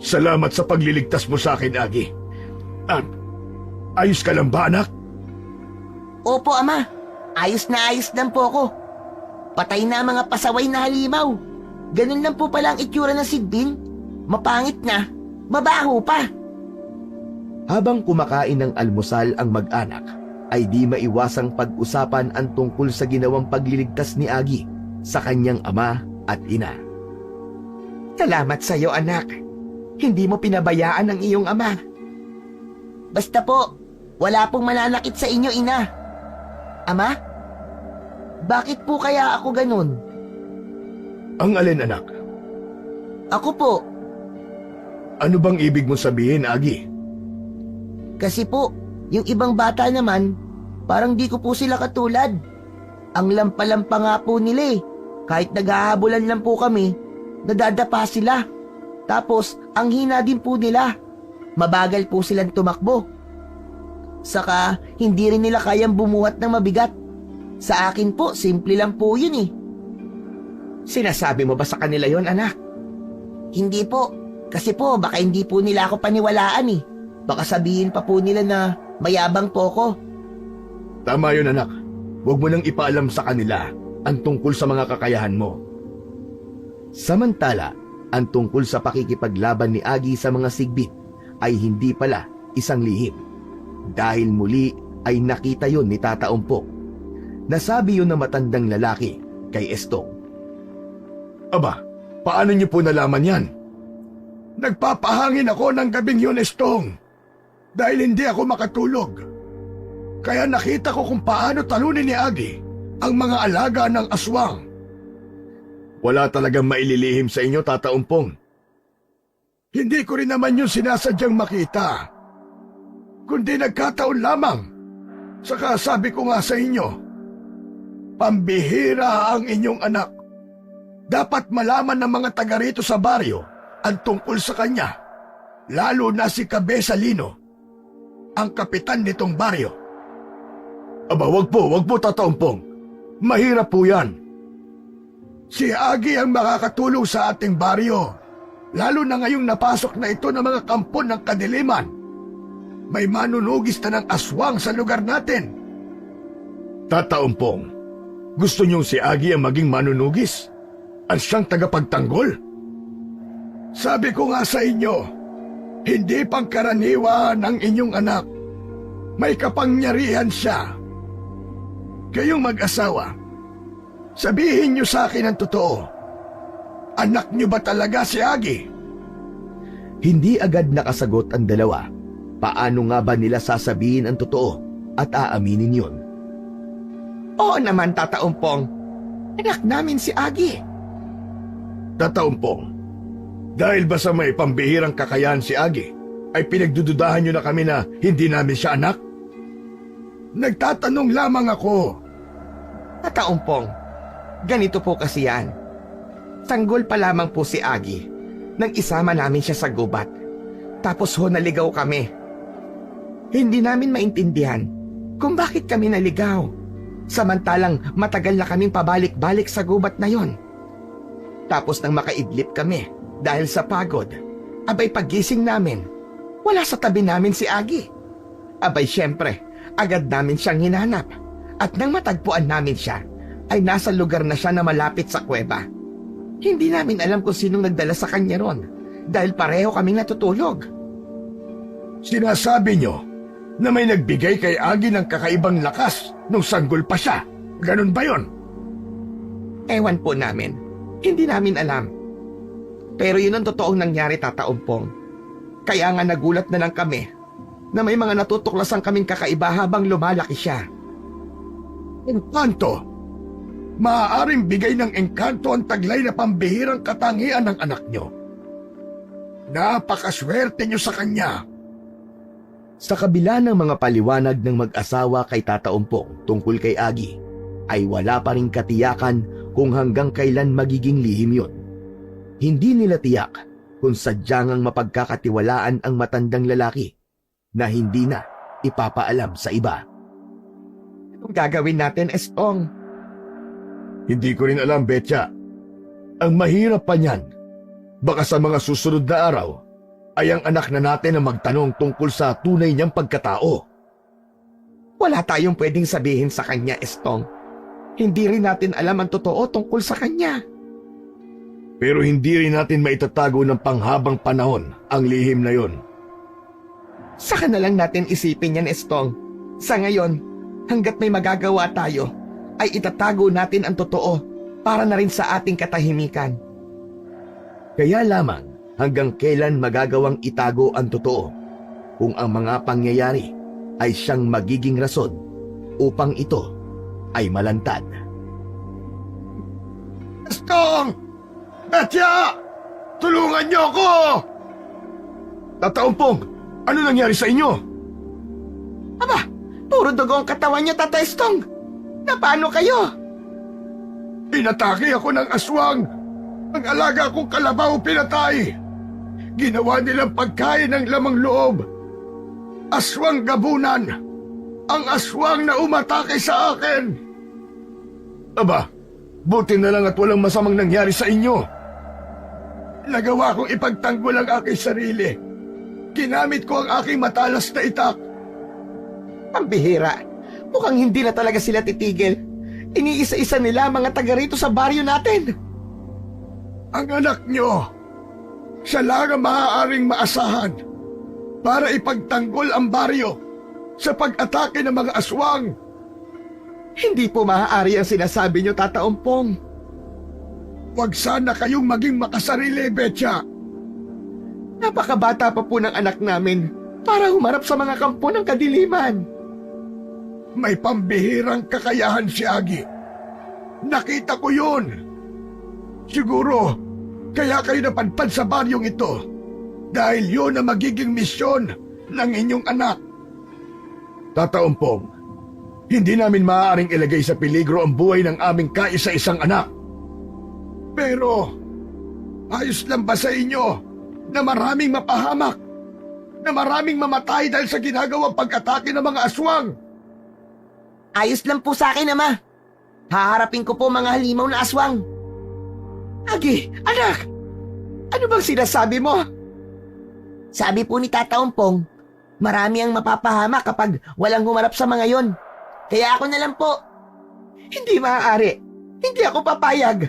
Salamat sa pagliligtas mo sa akin, Agi. Ayos ka lang ba, anak? Opo, Ama. Ayos na ayos lang po ako. Patay na ang mga pasaway na halimaw. Ganun lang po pala ang itsura ng sigbin. Mapangit na, mabaho pa. Habang kumakain ng almusal ang mag-anak, ay di maiwasang pag-usapan ang tungkol sa ginawang pagliligtas ni Agi sa kanyang ama at ina. Salamat sa iyo, anak. Hindi mo pinabayaan ang iyong ama. Basta po, wala pong mananakit sa inyo, ina. Ama? Bakit po kaya ako ganun? Ang alin, anak? Ako po, Ano bang ibig mo sabihin, Agi? kasi po, yung ibang bata naman, parang di ko po sila katulad. Ang lampa-lampa nga po nila eh. Kahit naghahabulan lang po kami, nadadapa sila. Tapos, ang hina din po nila. Mabagal po silang tumakbo. Saka, hindi rin nila kayang bumuhat ng mabigat. Sa akin po, simple lang po yun eh. Sinasabi mo ba sa kanila yon, anak? Hindi po. Kasi po, baka hindi po nila ako paniwalaan eh. Baka sabihin pa po nila na mayabang po ako. Tama yun, anak. Huwag mo nang ipaalam sa kanila ang tungkol sa mga kakayahan mo. Samantala, ang tungkol sa pakikipaglaban ni Agi sa mga sigbit ay hindi pala isang lihim. Dahil muli ay nakita yon ni Tata Umpok. Nasabi yon ng matandang lalaki kay Estong. Aba, paano niyo po nalaman yan? Nagpapahangin ako ng gabing yun, Estong. Dahil hindi ako makatulog. Kaya nakita ko kung paano talunin ni Agi ang mga alaga ng aswang. Wala talagang maililihim sa inyo, Tata Umpong. Hindi ko rin naman yung sinasadyang makita. Kundi nagkataon lamang. Saka sabi ko nga sa inyo, pambihira ang inyong anak. Dapat malaman ng mga taga rito sa baryo ang tungkol sa kanya. Lalo na si Cabeza Lino, ang kapitan nitong baryo. Aba, wag po, Tata Umpong. Mahirap po yan. Si Agi ang makakatulong sa ating baryo. Lalo na ngayong napasok na ito ng mga kampon ng kadiliman. May manunugis na ng aswang sa lugar natin. Tata Umpong, gusto niyong si Agi ang maging manunugis? At siyang tagapagtanggol? Sabi ko nga sa inyo, hindi pangkaraniwan ang inyong anak. May kapangyarihan siya. Kayong mag-asawa, sabihin niyo sa akin ang totoo. Anak niyo ba talaga si Agi? Hindi agad nakasagot ang dalawa. Paano nga ba nila sasabihin ang totoo at aaminin yon? Oo naman, Tata Umpong. Anak namin si Agi. Tata Umpong, dahil ba sa may pambihirang kakayahan si Agi, ay pinagdududahan niyo na kami na hindi namin siya anak? Nagtatanong lamang ako. Tata Umpong, ganito po kasi yan. Sanggol pa lamang po si Agi nang isama namin siya sa gubat Tapos naligaw kami. Hindi namin maintindihan kung bakit kami naligaw. Samantalang matagal na kaming pabalik-balik sa gubat na yon. Tapos nang makaidlip kami dahil sa pagod, abay pagising namin, wala sa tabi namin si Agi. Abay syempre, agad namin siyang hinanap. At nang matagpuan namin siya, ay nasa lugar na siya na malapit sa kuweba. Hindi namin alam kung sinong nagdala sa kanya ron dahil pareho kaming natutulog. Sinasabi nyo na may nagbigay kay Agi ng kakaibang lakas nung sanggol pa siya. Ganun ba yon? Ewan po namin. Hindi namin alam. Pero yun ang totoong nangyari, Tata Umpong. Kaya nga nagulat na lang kami na may mga natutuklasan kaming kakaiba habang lumalaki siya. Engkanto? Maaaring bigay ng engkanto ang taglay na pambihirang katangian ng anak nyo. Napakaswerte nyo sa kanya. Sa kabila ng mga paliwanag ng mag-asawa kay Tata Umpong tungkol kay Agi, ay wala pa ring katiyakan kung hanggang kailan magiging lihim yun. Hindi nila tiyak kung sadyang ang mapagkakatiwalaan ang matandang lalaki na hindi na ipapaalam sa iba. Anong gagawin natin, Estong? Hindi ko rin alam, Betya. Ang mahirap pa niyan, baka sa mga susunod na araw, ay ang anak na natin ang magtanong tungkol sa tunay niyang pagkatao. Wala tayong pwedeng sabihin sa kanya, Estong. Hindi rin natin alam ang totoo tungkol sa kanya. Pero hindi rin natin maitatago ng panghabang panahon ang lihim na yon. Saka na lang natin isipin yan, Estong. Sa ngayon, hanggat may magagawa tayo, ay itatago natin ang totoo para na rin sa ating katahimikan. Kaya lamang hanggang kailan magagawang itago ang totoo kung ang mga pangyayari ay siyang magiging rason upang ito ay malantad. Estong! Betya! Tulungan niyo ako! Tata Umpong, ano nangyari sa inyo? Aba, puro dugo ang katawan niyo, Tata Estong. Paano kayo? Inatake ako ng aswang. Ang alaga kong kalabaw pinatay. Ginawa nilang pagkain ng lamang loob. Aswang gabunan. Ang aswang na umatake sa akin. Aba, buti na lang at walang masamang nangyari sa inyo. Nagawa kong ipagtanggol ang aking sarili. Ginamit ko ang aking matalas na itak. Pambihira. Mukhang hindi na talaga sila titigil. Iniisa-isa nila ang mga taga rito sa baryo natin. Ang anak nyo, siya lang ang maaaring maasahan para ipagtanggol ang baryo sa pag-atake ng mga aswang. Hindi po maaari ang sinasabi niyo, Tata Umpong. Huwag sana kayong maging makasarili, Betya. Napakabata pa po ng anak namin para humarap sa mga kampo ng kadiliman. May pambihirang kakayahan si Agi. Nakita ko yun. Siguro, kaya kayo napadpad sa baryong ito dahil yun ang magiging misyon ng inyong anak. Tata Umpong, hindi namin maaaring ilagay sa peligro ang buhay ng aming kaisa-isang anak. Pero, ayos lang ba sa inyo na maraming mapahamak, na maraming mamatay dahil sa ginagawang pag-atake ng mga aswang? Ayos lang po sa akin, Ama. Haharapin ko po mga halimaw na aswang. Agi, anak! Ano bang sinasabi mo? Sabi po ni Tata Umpong, marami ang mapapahamak kapag walang humarap sa mga yon. Kaya ako na lang po. Hindi maaari. Hindi ako papayag.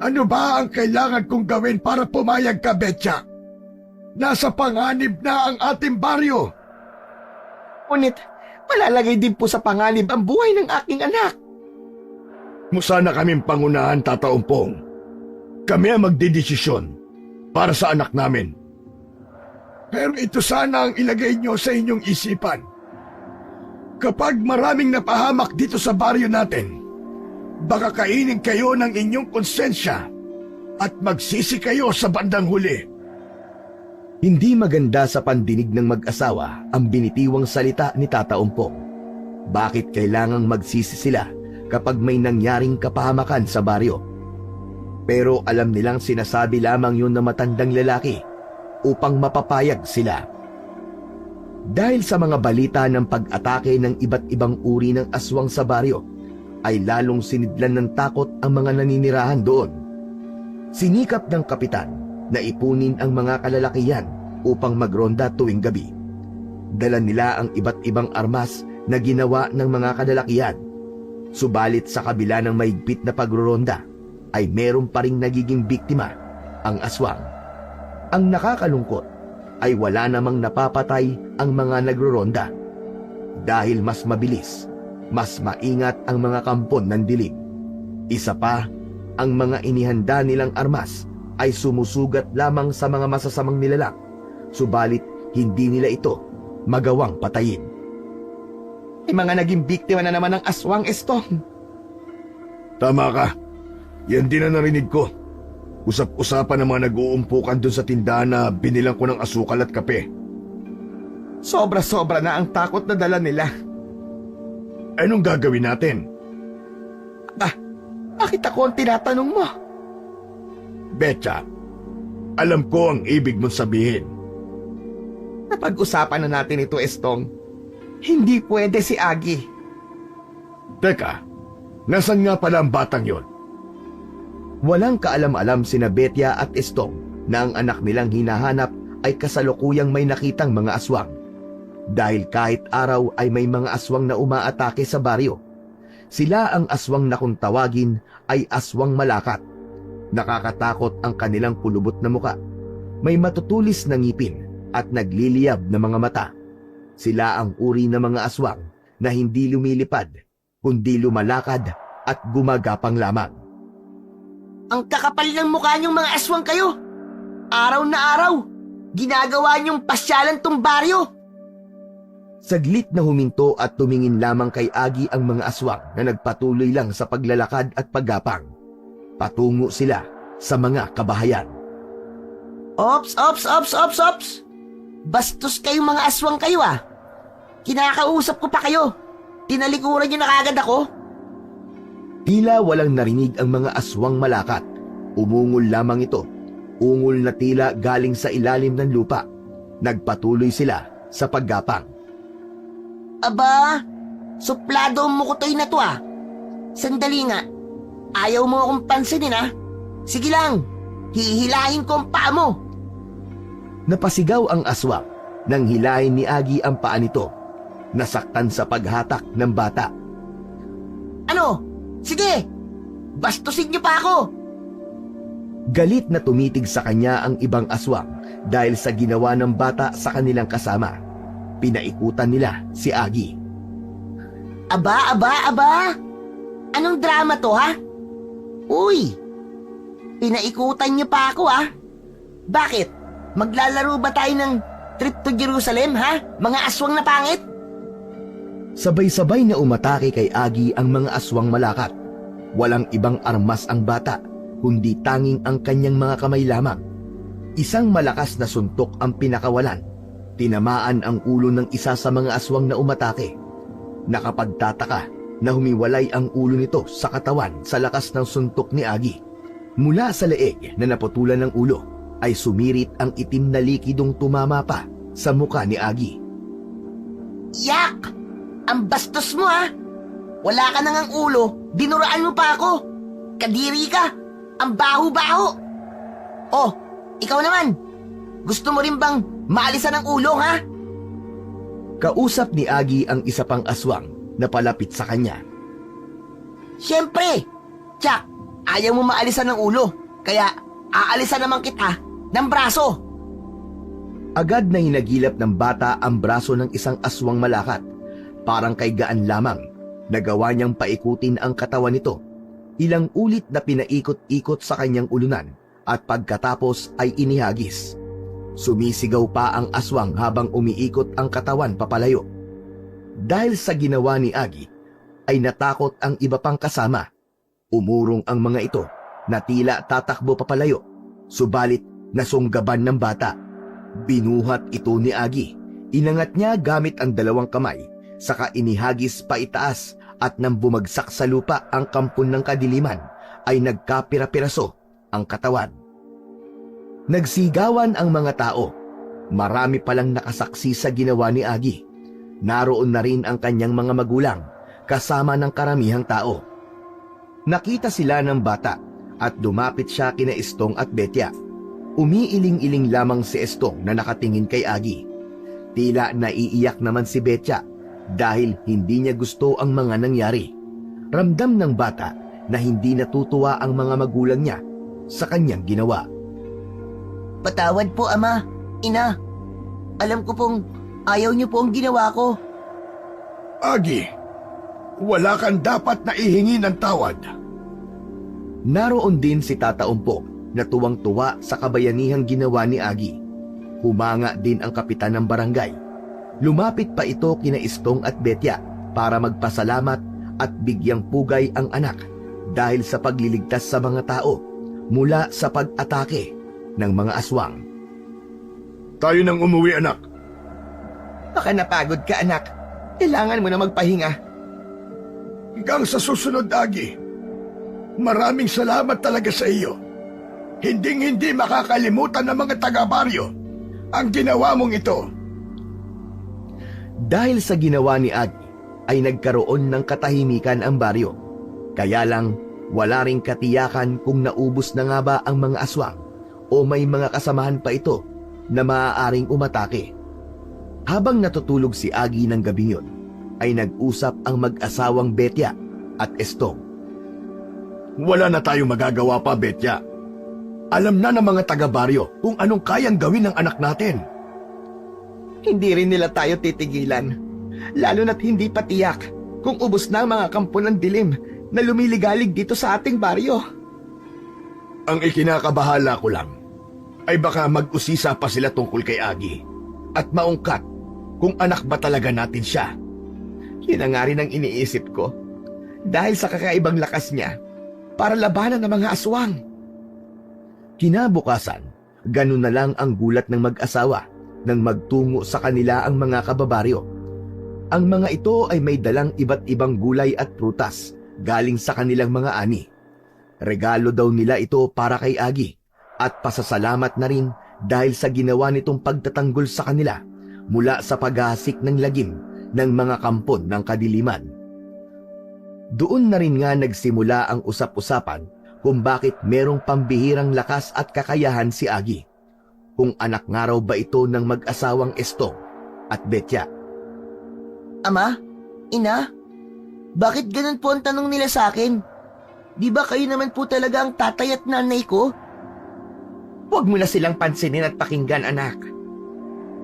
Ano ba ang kailangan kong gawin para pumayag ka, Betya? Nasa panganib na ang ating baryo. Ngunit, malalagay din po sa panganib ang buhay ng aking anak. Musana kaming pangunahan, Tata Umpong. Kami ang magdidesisyon para sa anak namin. Pero ito sana ang ilagay nyo sa inyong isipan. Kapag maraming napahamak dito sa baryo natin, baka kainin kayo ng inyong konsensya at magsisi kayo sa bandang huli. Hindi maganda sa pandinig ng mag-asawa ang binitiwang salita ni Tata Umpong. Bakit kailangang magsisi sila kapag may nangyaring kapahamakan sa baryo? Pero alam nilang sinasabi lamang yun ng matandang lalaki upang mapapayag sila. Dahil sa mga balita ng pag-atake ng iba't ibang uri ng aswang sa baryo, ay lalong sinidlan ng takot ang mga naninirahan doon. Sinikap ng kapitan na ipunin ang mga kalalakihan upang magronda tuwing gabi. Dala nila ang iba't ibang armas na ginawa ng mga kalalakihan. Subalit sa kabila ng mahigpit na pagroronda, ay meron pa ring nagiging biktima, ang aswang. Ang nakakalungkot ay wala namang napapatay ang mga nagroronda. Dahil mas mabilis, mas maingat ang mga kampon ng dilim. Isa pa, ang mga inihanda nilang armas ay sumusugat lamang sa mga masasamang nilalang, subalit hindi nila ito magawang patayin. May mga naging biktima na naman ng aswang, Estong. Tama ka. Yan din ang narinig ko. Usap-usapan ng mga nag-uumpukan doon sa tindahan na binilang ko ng asukal at kape. Sobra-sobra na ang takot na dala nila. Anong gagawin natin? Bakit ako ang tinatanong mo? Betcha, alam ko ang ibig mong sabihin. Napag-usapan na natin ito, Estong. Hindi pwede si Agi. Teka, nasan nga pala ang batang yon? Walang kaalam-alam sina Betya at Estong na ang anak nilang hinahanap ay kasalukuyang may nakitang mga aswang. Dahil kahit araw ay may mga aswang na umaatake sa baryo. Sila ang aswang na kung tawagin ay aswang malakat. Nakakatakot ang kanilang kulubot na muka. May matutulis na ngipin at nagliliyab na mga mata. Sila ang uri ng mga aswang na hindi lumilipad, kundi lumalakad at gumagapang lamang. Ang kakapal ng mukha niyong mga aswang kayo. Araw na araw, ginagawa niyong pasyalan tong baryo. Saglit na huminto at tumingin lamang kay Agi ang mga aswang na nagpatuloy lang sa paglalakad at paggapang. Patungo sila sa mga kabahayan. Ops! Bastos kayong mga aswang kayo ah. Kinakausap ko pa kayo. Tinalikuran niyo na kagad ako. Tila walang narinig ang mga aswang malakat. Umungol lamang ito. Ungol na tila galing sa ilalim ng lupa. Nagpatuloy sila sa paggapang. Aba, suplado mo kutoy na to ah. Sandali nga. Ayaw mo akong pansinin ah. Sige lang, hihilahin ko ang paa mo. Napasigaw ang aswang nang hilahin ni Agi ang paa nito. Nasaktan sa paghatak ng bata. Ano? Sige, bastusin niyo pa ako. Galit na tumitig sa kanya ang ibang aswang dahil sa ginawa ng bata sa kanilang kasama. Pinaikutan nila si Agi. Aba! Anong drama to ha? Uy, pinaikutan niyo pa ako ha? Bakit? Maglalaro ba tayo ng trip to Jerusalem ha? Mga aswang na pangit? Sabay-sabay na umatake kay Agi ang mga aswang malakat. Walang ibang armas ang bata, kundi tanging ang kanyang mga kamay lamang. Isang malakas na suntok ang pinakawalan. Tinamaan ang ulo ng isa sa mga aswang na umatake. Nakapagtataka na humiwalay ang ulo nito sa katawan sa lakas ng suntok ni Agi. Mula sa leeg na naputulan ng ulo ay sumirit ang itim na likidong tumama pa sa muka ni Agi. Yak! Ang bastos mo ha! Wala ka nang ang ulo, dinuraan mo pa ako. Kadiri ka! Ang baho-baho! Oh, ikaw naman! Gusto mo rin bang maalisan ang ulo ha? Kausap ni Agi ang isa pang aswang na palapit sa kanya. Siyempre! Tsak, ayaw mo maalisan ng ulo, kaya aalisan naman kita ng braso. Agad na hinagilap ng bata ang braso ng isang aswang malakat. Parang kay gaan lamang, nagawa niyang paikutin ang katawan nito. Ilang ulit na pinaikot-ikot sa kanyang ulunan at pagkatapos ay inihagis. Sumisigaw pa ang aswang habang umiikot ang katawan papalayo. Dahil sa ginawa ni Agi, ay natakot ang iba pang kasama. Umurong ang mga ito na tila tatakbo papalayo, subalit nasunggaban ng bata. Binuhat ito ni Agi. Inangat niya gamit ang dalawang kamay, saka inihagis pa itaas at nang bumagsak sa lupa ang kampon ng kadiliman, ay nagkapira-piraso ang katawan. Nagsigawan ang mga tao. Marami palang nakasaksi sa ginawa ni Agi. Naroon na rin ang kanyang mga magulang, kasama ng karamihang tao. Nakita sila ng bata at lumapit siya kina Estong at Betya. Umiiling-iling lamang si Estong na nakatingin kay Agi. Tila naiiyak naman si Betya dahil hindi niya gusto ang mga nangyari. Ramdam ng bata na hindi natutuwa ang mga magulang niya sa kanyang ginawa. Patawad po, Ama, Ina. Alam ko pong ayaw niyo po ang ginawa ko. Agi, wala kang dapat na ihingi ng tawad. Naroon din si Tata Umpok na tuwang-tuwa sa kabayanihang ginawa ni Agi. Humanga din ang kapitan ng barangay. Lumapit pa ito kina Estong at Betya para magpasalamat at bigyang pugay ang anak dahil sa pagliligtas sa mga tao mula sa pag-atake ng mga aswang. Tayo nang umuwi, anak. Baka napagod ka, anak. Kailangan mo na magpahinga. Hanggang sa susunod, Agi. Maraming salamat talaga sa iyo. Hinding-hindi makakalimutan ng mga taga-baryo ang ginawa mong ito. Dahil sa ginawa ni Agi, ay nagkaroon ng katahimikan ang baryo. Kaya lang, wala ring katiyakan kung naubos na nga ba ang mga aswang o may mga kasamahan pa ito na maaaring umatake. Habang natutulog si Agi ng gabing yun, ay nag-usap ang mag-asawang Betya at Estong. Wala na tayong magagawa pa, Betya. Alam na ng mga taga-baryo kung anong kayang gawin ng anak natin. Hindi rin nila tayo titigilan. Lalo na't hindi pa tiyak kung ubos na ang mga kampo ng dilim na lumiligalig dito sa ating baryo. Ang ikinakabahala ko lang ay baka mag-usisa pa sila tungkol kay Agi at maungkat kung anak ba talaga natin siya. Yun ang nga rin ang iniisip ko. Dahil sa kakaibang lakas niya para labanan ng mga aswang. Kinabukasan, ganun na lang ang gulat ng mag-asawa nang magtungo sa kanila ang mga kababaryo. Ang mga ito ay may dalang iba't ibang gulay at prutas galing sa kanilang mga ani. Regalo daw nila ito para kay Agi at pasasalamat na rin dahil sa ginawa nitong pagtatanggol sa kanila mula sa paghahasik ng lagim ng mga kampon ng kadiliman. Doon na rin nga nagsimula ang usap-usapan kung bakit merong pambihirang lakas at kakayahan si Agi. Kung anak nga raw ba ito ng mag-asawang Estong at Betya. Ama, Ina, bakit ganun po ang tanong nila sa akin? Di ba kayo naman po talaga ang tatay at nanay ko? Huwag mo na silang pansinin at pakinggan, anak.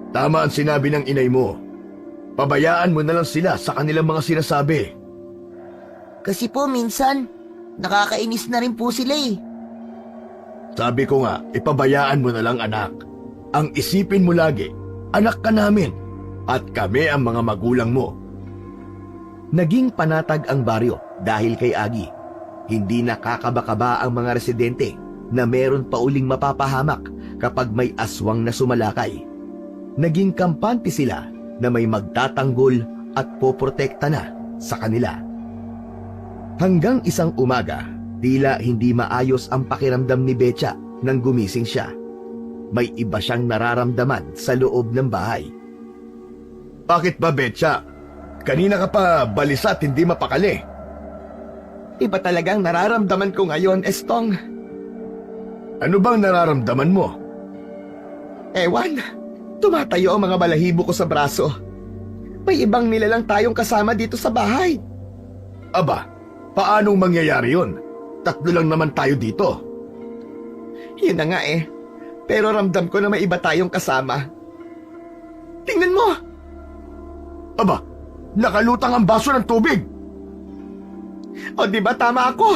Tama ang sinabi ng inay mo. Pabayaan mo na lang sila sa kanilang mga sinasabi. Kasi po minsan, nakakainis na rin po sila eh. Sabi ko nga, ipabayaan mo na lang, anak. Ang isipin mo lagi, anak ka namin at kami ang mga magulang mo. Naging panatag ang baryo dahil kay Agi. Hindi nakakabakaba ang mga residente na meron pa uling mapapahamak kapag may aswang na sumalakay. Naging kampante sila na may magtatanggol at poprotekta na sa kanila. Hanggang isang umaga, tila hindi maayos ang pakiramdam ni Betya nang gumising siya. May iba siyang nararamdaman sa loob ng bahay. Bakit ba, Betya? Kanina ka pa balisa at hindi mapakali. Iba talagang nararamdaman ko ngayon, Estong. Ano bang nararamdaman mo? Ewan, tumatayo ang mga balahibo ko sa braso. May ibang nilalang tayong kasama dito sa bahay. Aba, paanong mangyayari yun? 3 lang naman tayo dito. Yun na nga eh. Pero ramdam ko na may iba tayong kasama. Tingnan mo! Aba, nakalutang ang baso ng tubig. O di ba tama ako?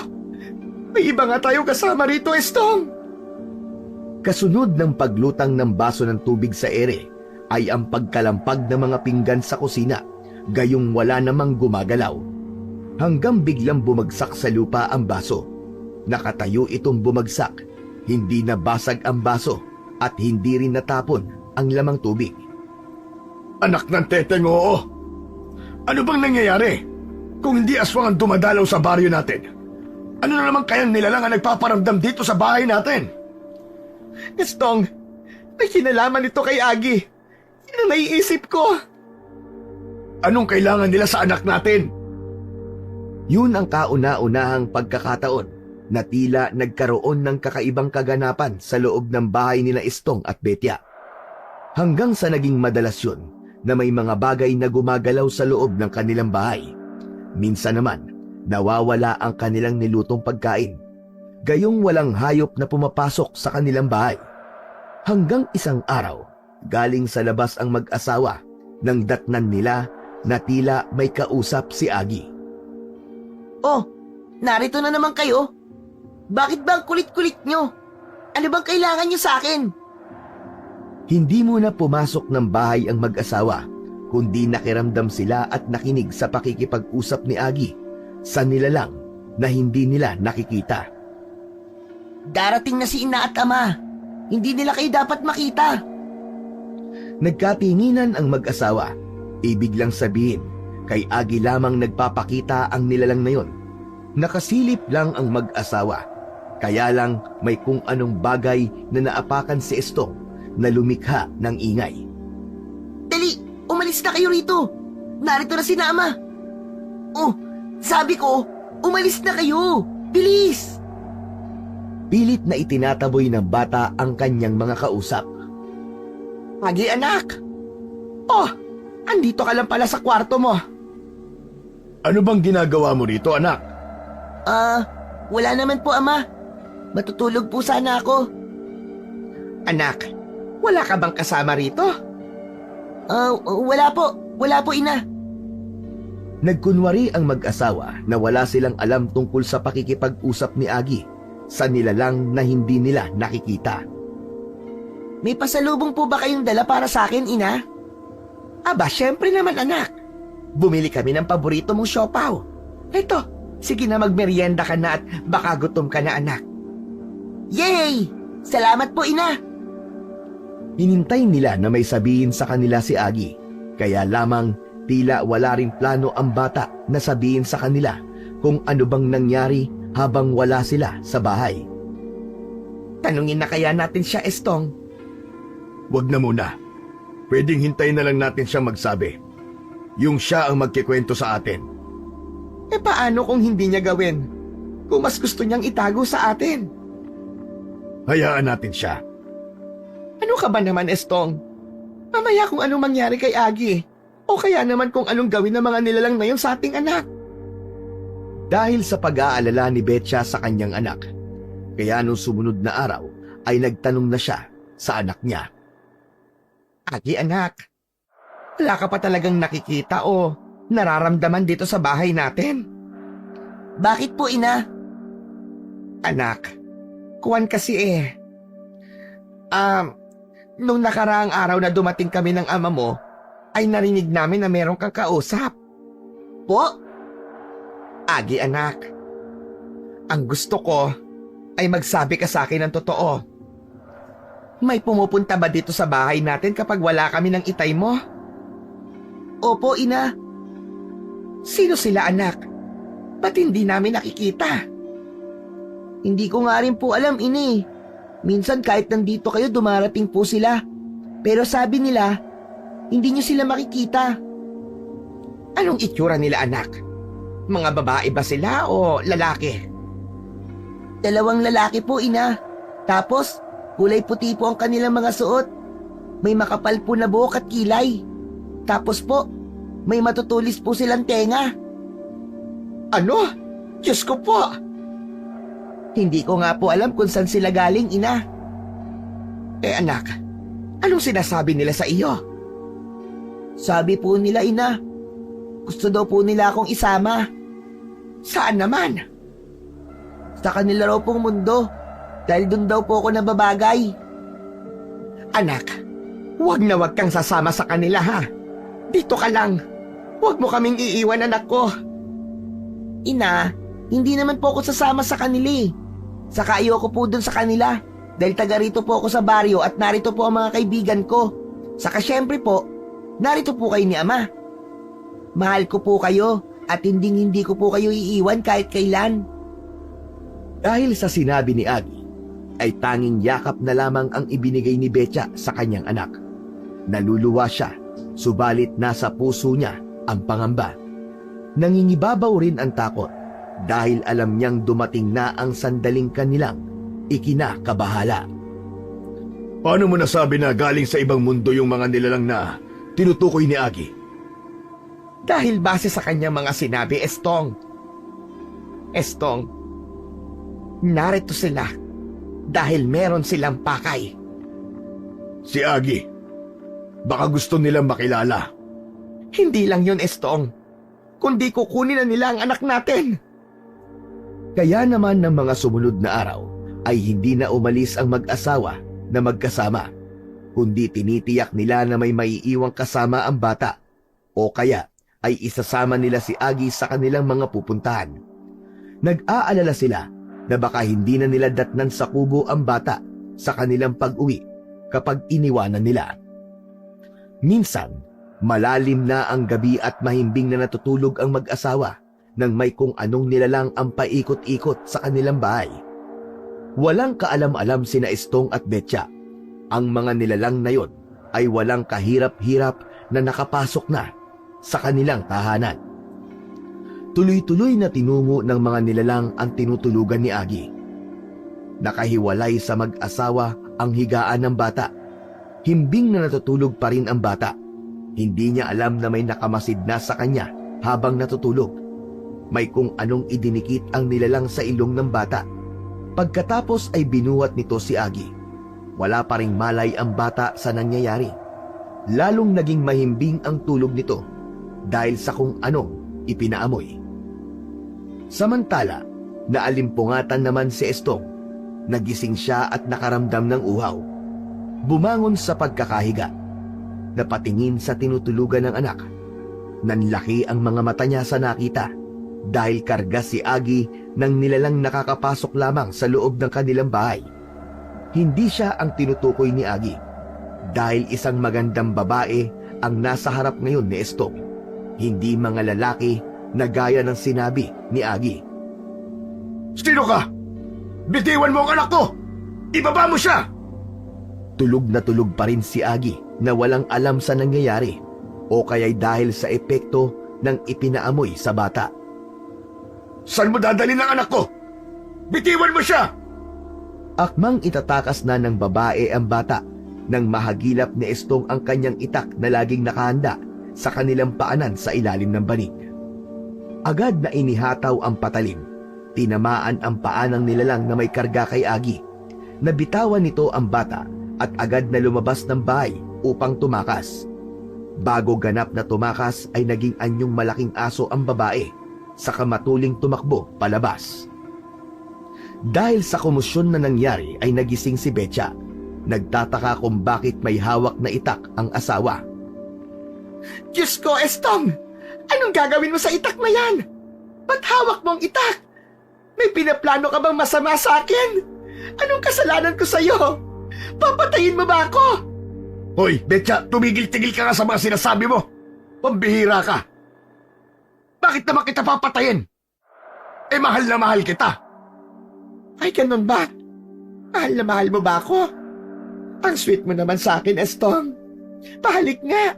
May iba nga tayong kasama rito, Estong. Kasunod ng paglutang ng baso ng tubig sa ere ay ang pagkalampag ng mga pinggan sa kusina, gayong wala namang gumagalaw. Hanggang biglang bumagsak sa lupa ang baso. Nakatayo itong bumagsak, hindi nabasag ang baso at hindi rin natapon ang lamang tubig. Anak ng teteng, oo. Ano bang nangyayari? Kung hindi aswang ang dumadalaw sa baryo natin, ano na naman kayang nilalang ang nagpaparamdam dito sa bahay natin? Estong, may kinalaman ito kay Agi. Yan ang naiisip ko. Anong kailangan nila sa anak natin? Yun ang kauna-unahang pagkakataon na tila nagkaroon ng kakaibang kaganapan sa loob ng bahay nila Estong at Betya. Hanggang sa naging madalas yun na may mga bagay na gumagalaw sa loob ng kanilang bahay. Minsan naman, nawawala ang kanilang nilutong pagkain. Gayong walang hayop na pumapasok sa kanilang bahay. Hanggang isang araw, galing sa labas ang mag-asawa nang datnan nila na tila may kausap si Agi. Oh, narito na naman kayo. Bakit ba ang kulit-kulit nyo? Ano bang kailangan nyo sa akin? Hindi muna pumasok ng bahay ang mag-asawa, kundi nakiramdam sila at nakinig sa pakikipag-usap ni Agi sa nilalang na hindi nila nakikita. Darating na si ina at ama. Hindi nila kayo dapat makita. Nagkatinginan ang mag-asawa. Ibig lang sabihin, kay Agi lamang nagpapakita ang nilalang na yon. Nakasilip lang ang mag-asawa. Kaya lang may kung anong bagay na naapakan si Estong na lumikha ng ingay. Dali, umalis na kayo rito. Narito na si Nama. Oh, sabi ko, umalis na kayo. Bilis! Pilit na itinataboy ng bata ang kanyang mga kausap. Agi, anak. Oh, andito ka lang pala sa kwarto mo. Ano bang ginagawa mo rito, anak? Wala naman po, ama. Matutulog po sana ako. Anak, wala ka bang kasama rito? Wala po. Wala po, ina. Nagkunwari ang mag-asawa na wala silang alam tungkol sa pakikipag-usap ni Agi sa nilalang na hindi nila nakikita. May pasalubong po ba kayong dala para sa akin, ina? Aba, syempre naman, anak. Bumili kami ng paborito mong siopaw. Eto, sige na magmerienda ka na at baka gutom ka na, anak. Yay! Salamat po, ina. Hinintay nila na may sabihin sa kanila si Agi, kaya lamang tila wala ring plano ang bata na sabihin sa kanila kung ano bang nangyari habang wala sila sa bahay. Tanungin na kaya natin siya, Estong. Wag na muna. Pwedeng hintayin na lang natin siyang magsabi. Yung siya ang magkikwento sa atin. Eh paano kung hindi niya gawin? Kung mas gusto niyang itago sa atin? Hayaan natin siya. Ano ka ba naman, Estong? Mamaya kung anong mangyari kay Agi. O kaya naman kung anong gawin ng mga nilalang na yun sa ating anak. Dahil sa pag-aalala ni Betya sa kanyang anak, kaya nung sumunod na araw ay nagtanong na siya sa anak niya. Agi, anak, wala ka pa talagang nakikita o nararamdaman dito sa bahay natin? Bakit po, ina? Anak, kuwan kasi nung nakaraang araw na dumating kami ng ama mo, ay narinig namin na meron kang kausap. Po? Agi, anak, ang gusto ko ay magsabi ka sa akin ng totoo. May pumupunta ba dito sa bahay natin kapag wala kami ng itay mo? Opo, ina. Sino sila, anak? Ba't hindi namin nakikita? Hindi ko nga rin po alam, ina. Minsan kahit nandito kayo, dumarating po sila. Pero sabi nila, hindi nyo sila makikita. Anong itsura nila, anak? Mga babae ba sila o lalaki? Dalawang lalaki po, ina. Tapos, kulay puti po ang kanilang mga suot. May makapal po na buhok at kilay. Tapos po, may matutulis po silang tenga. Ano? Diyos ko po! Hindi ko nga po alam kung saan sila galing, ina. Eh anak, anong sinasabi nila sa iyo? Sabi po nila, ina, gusto daw po nila akong isama. Saan naman? Sa kanila raw pong mundo, dahil dun daw po ako nababagay. Anak, huwag na huwag kang sasama sa kanila, ha? Dito ka lang. Huwag mo kaming iiwan, anak ko. Ina, hindi naman po ako sasama sa kanila eh. Saka ayoko po dun sa kanila dahil taga rito po ako sa baryo at narito po ang mga kaibigan ko. Saka syempre po, narito po kayo ni Ama. Mahal ko po kayo at hindi ko po kayo iiwan kahit kailan. Dahil sa sinabi ni Agi, ay tanging yakap na lamang ang ibinigay ni Betya sa kanyang anak. Naluluwa siya, subalit nasa puso niya ang pangamba. Nangingibabaw rin ang takot dahil alam niyang dumating na ang sandaling kanilang ikinakabahala. Paano mo nasabi na galing sa ibang mundo yung mga nilalang na tinutukoy ni Agi? Dahil base sa kanyang mga sinabi, Estong. Estong, narito sila dahil meron silang pakay. Si Agi, baka gusto nilang makilala. Hindi lang yun, Estong, kundi kukunin na nila ang anak natin. Kaya naman ng mga sumunod na araw ay hindi na umalis ang mag-asawa na magkasama, kundi tinitiyak nila na may maiiwang kasama ang bata o kaya ay isasama nila si Agi sa kanilang mga pupuntahan. Nag-aalala sila na baka hindi na nila datnan sa kubo ang bata sa kanilang pag-uwi kapag iniwanan nila. Minsan, malalim na ang gabi at mahimbing na natutulog ang mag-asawa nang may kung anong nilalang ang paikot-ikot sa kanilang bahay. Walang kaalam-alam sina Estong at Betya. Ang mga nilalang na yon ay walang kahirap-hirap na nakapasok na sa kanilang tahanan. Tuloy-tuloy na tinungo ng mga nilalang ang tinutulugan ni Agi. Nakahiwalay sa mag-asawa ang higaan ng bata. Himbing na natutulog pa rin ang bata. Hindi niya alam na may nakamasid na sa kanya habang natutulog. May kung anong idinikit ang nilalang sa ilong ng bata. Pagkatapos ay binuhat nito si Agi. Wala pa ring malay ang bata sa nangyayari. Lalong naging mahimbing ang tulog nito dahil sa kung anong ipinaamoy. Samantala, naalimpungatan naman si Estong. Nagising siya at nakaramdam ng uhaw. Bumangon sa pagkakahiga. Napatingin sa tinutulugan ng anak. Nanlaki ang mga mata niya sa nakita dahil karga si Agi ng nilalang nakakapasok lamang sa loob ng kanilang bahay. Hindi siya ang tinutukoy ni Agi dahil isang magandang babae ang nasa harap ngayon ni Estong. Hindi mga lalaki na gaya ng sinabi ni Agi. Sino ka? Bitiwan mo ang anak ko! Ibaba mo siya! Tulog na tulog pa rin si Agi na walang alam sa nangyayari o kaya'y dahil sa epekto ng ipinaamoy sa bata. Saan mo dadalhin ang anak ko? Bitiwan mo siya! Akmang itatakas na ng babae ang bata nang mahagilap ni Estong ang kanyang itak na laging nakahanda sa kanilang paanan sa ilalim ng banig. Agad na inihataw ang patalim. Tinamaan ang paa ng nilalang na may karga kay Agi. Nabitawan nito ang bata at agad na lumabas ng bahay upang tumakas. Bago ganap na tumakas ay naging anyong malaking aso ang babae, saka matuling tumakbo palabas. Dahil sa komosyon na nangyari ay nagising si Betya. Nagtataka kung bakit may hawak na itak ang asawa. Diyos ko, Estong! Anong gagawin mo sa itak na yan? Ba't hawak mo ang itak? May pinaplano ka bang masama sa akin? Anong kasalanan ko sa'yo? Papatayin mo ba ako? Hoy, Betya, tumigil-tigil ka nga sa mga sinasabi mo. Pambihira ka. Bakit naman kita papatayin? Eh, mahal na mahal kita. Ay, ganun ba? Mahal na mahal mo ba ako? Ang sweet mo naman sa akin, Estong. Pahalik nga.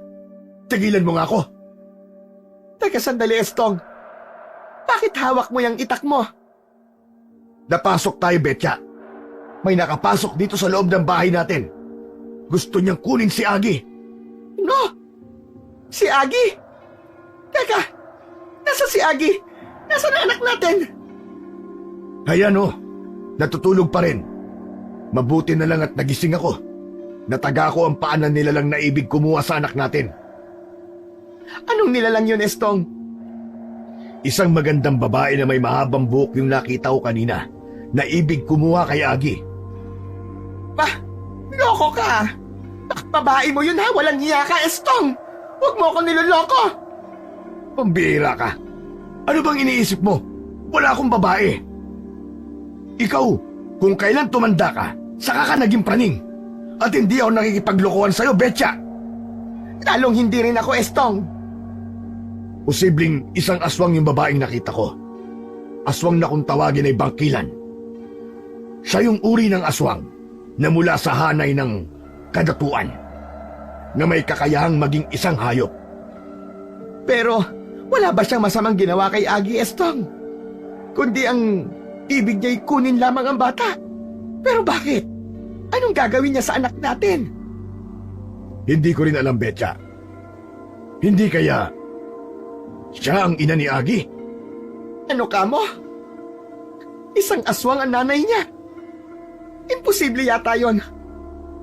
Tigilan mo nga ako. Teka, sandali, Estong. Bakit hawak mo yung itak mo? Napasok tayo, Betya. May nakapasok dito sa loob ng bahay natin. Gusto niyang kunin si Agi. No! Si Agi? Teka, nasa si Agi? Nasa na anak natin? Ayan o, natutulog pa rin. Mabuti na lang at nagising ako. Nataga ko ang paanan nila lang na ibig kumuha sa anak natin. Anong nilalang yun, Estong? Isang magandang babae na may mahabang buhok yung nakita ko kanina na ibig kumuha kay Agi. Loko ka! Babae mo yun ha, walang hiya ka, Estong! Huwag mo ako niloloko! Pambihira ka. Ano bang iniisip mo? Wala akong babae. Ikaw, kung kailan tumanda ka, saka ka naging praning. At hindi ako nakikipaglokohan sa'yo, Betya. Lalong hindi rin ako, Estong. Posibleng isang aswang yung babaeng nakita ko. Aswang na kung tawagin ay bangkilan. Siya yung uri ng aswang na mula sa hanay ng kadatuan na may kakayahang maging isang hayop. Pero wala ba siyang masamang ginawa kay Agi, Estong? Kundi ang ibig niya'y kunin lamang ang bata. Pero bakit? Anong gagawin niya sa anak natin? Hindi ko rin alam, Betya. Hindi kaya siya ang ina ni Agi? Ano ka mo? Isang aswang ang nanay niya. Imposible yata yon.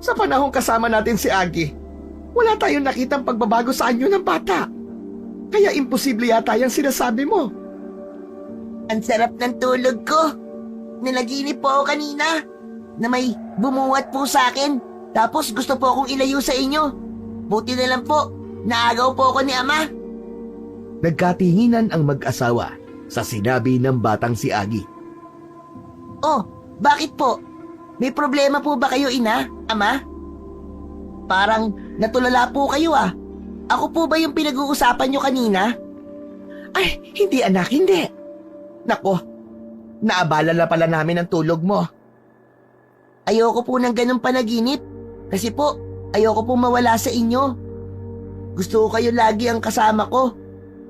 Sa panahong kasama natin si Agi, wala tayong nakitang pagbabago sa anyo ng bata. Kaya imposible yata yung sinasabi mo. Ang sarap ng tulog ko. Nanaginip po ako kanina na may bumuwat po sa akin. Tapos gusto po akong ilayo sa inyo. Buti na lang po, naagaw po ako ni Ama. Nagkatinginan ang mag-asawa sa sinabi ng batang si Agi. Oh, bakit po? May problema po ba kayo, Ina? Ama? Parang natulala po kayo ah. Ako po ba yung pinag-uusapan nyo kanina? Ay, hindi anak, hindi. Nako, naabala na pala namin ang tulog mo. Ayoko po ng ganong panaginip. Kasi po, ayoko po mawala sa inyo. Gusto ko kayo lagi ang kasama ko.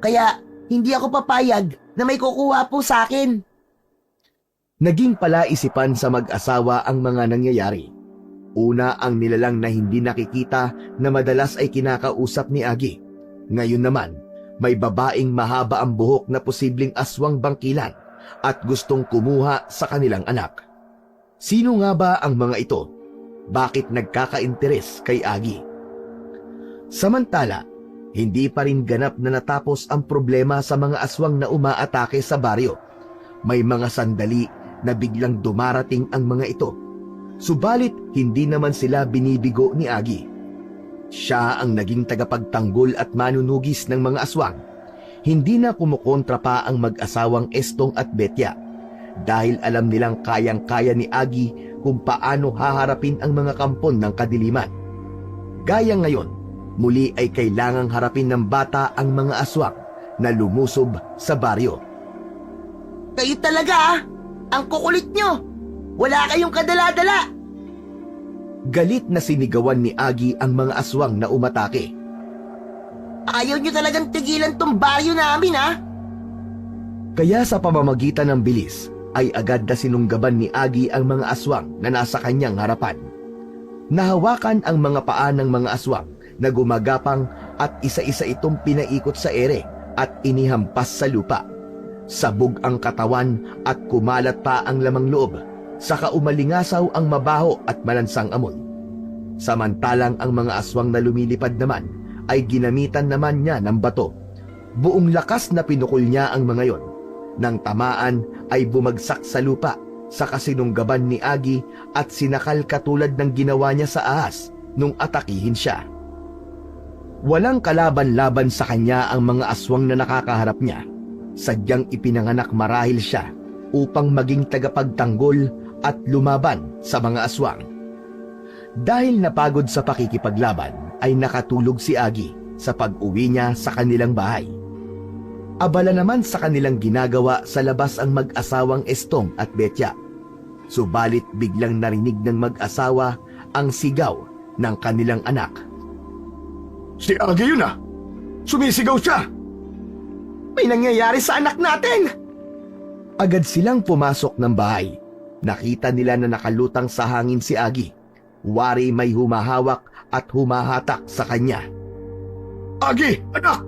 Kaya hindi ako papayag na may kukuha po sa akin. Naging palaisipan sa mag-asawa ang mga nangyayari. Una ang nilalang na hindi nakikita na madalas ay kinakausap ni Agi. Ngayon naman, may babaeng mahaba ang buhok na posibleng aswang bangkilan at gustong kumuha sa kanilang anak. Sino nga ba ang mga ito? Bakit nagkaka-interes kay Agi? Samantala, hindi pa rin ganap na natapos ang problema sa mga aswang na umaatake sa baryo. May mga sandali na biglang dumarating ang mga ito. Subalit hindi naman sila binibigo ni Agi. Siya ang naging tagapagtanggol at manunugis ng mga aswang. Hindi na kumukontra pa ang mag-asawang Estong at Betya dahil alam nilang kayang-kaya ni Agi kung paano haharapin ang mga kampon ng kadiliman. Gaya ngayon, muli ay kailangang harapin ng bata ang mga aswang na lumusob sa baryo. Kayo talaga ah! Ang kukulit nyo! Wala kayong kadala-dala! Galit na sinigawan ni Agi ang mga aswang na umatake. Ayaw nyo talagang tigilan tong baryo namin ah! Kaya sa pamamagitan ng bilis, ay agad na sinunggaban ni Agi ang mga aswang na nasa kanyang harapan. Nahawakan ang mga paa ng mga aswang na gumagapang at isa-isa itong pinaikot sa ere at inihampas sa lupa. Sabog ang katawan at kumalat pa ang lamang loob, saka umalingasaw ang mabaho at malansang amoy. Samantalang ang mga aswang na lumilipad naman ay ginamitan naman niya ng bato. Buong lakas na pinukol niya ang mga yon. Nang tamaan ay bumagsak sa lupa sa kasinunggaban ni Agi at sinakal katulad ng ginawa niya sa ahas nung atakihin siya. Walang kalaban-laban sa kanya ang mga aswang na nakakaharap niya. Sadyang ipinanganak marahil siya upang maging tagapagtanggol at lumaban sa mga aswang. Dahil napagod sa pakikipaglaban ay nakatulog si Agi sa pag-uwi niya sa kanilang bahay. Abala naman sa kanilang ginagawa sa labas ang mag-asawang Estong at Betya. Subalit biglang narinig ng mag-asawa ang sigaw ng kanilang anak. Si Agi yun ah! Sumisigaw siya! May nangyayari sa anak natin! Agad silang pumasok ng bahay. Nakita nila na nakalutang sa hangin si Agi. Wari may humahawak at humahatak sa kanya. Agi! Anak!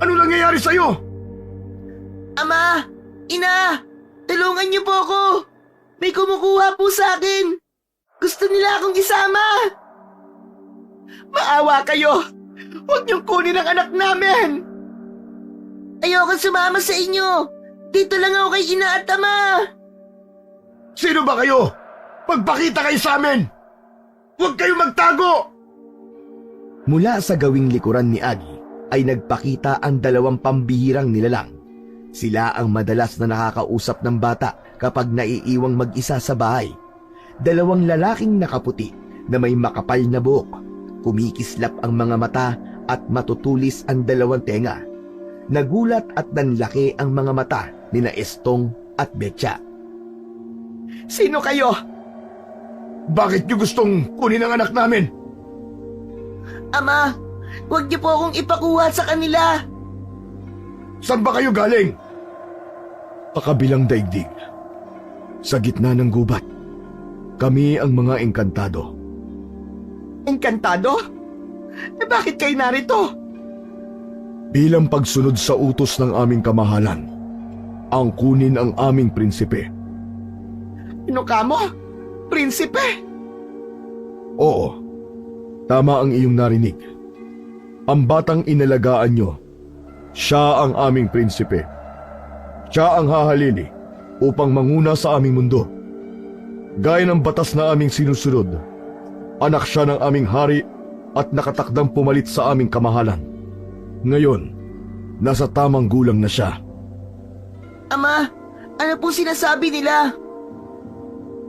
Ano nangyayari sa'yo? Ama! Ina! Tulungan niyo po ako! May kumukuha po sa akin! Gusto nila akong isama! Maawa kayo! Huwag niyong kunin ang anak namin! Ayoko sumama sa inyo! Dito lang ako kay Ina at Ama! Sino ba kayo? Magpakita kayo sa amin! Huwag kayong magtago! Mula sa gawing likuran ni Agi ay nagpakita ang dalawang pambihirang nilalang. Sila ang madalas na nakakausap ng bata kapag naiiwang mag-isa sa bahay. Dalawang lalaking nakaputi na may makapal na buhok. Kumikislap ang mga mata at matutulis ang dalawang tenga. Nagulat at nanlaki ang mga mata ni na Estong at Betya. Sino kayo? Bakit niyo gustong kunin ang anak namin? Ama, huwag niyo po akong ipakuha sa kanila. Saan ba kayo galing? Pakabilang daigdig. Sa gitna ng gubat, kami ang mga engkantado. Engkantado? Bakit kayo narito? Bilang pagsunod sa utos ng aming kamahalan, ang kunin ang aming prinsipe. Ano ka mo? Prinsipe? Oo, tama ang iyong narinig. Ang batang inalagaan nyo, siya ang aming prinsipe. Siya ang hahalili upang manguna sa aming mundo. Gaya ng batas na aming sinusunod, anak siya ng aming hari at nakatakdang pumalit sa aming kamahalan. Ngayon, nasa tamang gulang na siya. Ama, ano po sinasabi nila?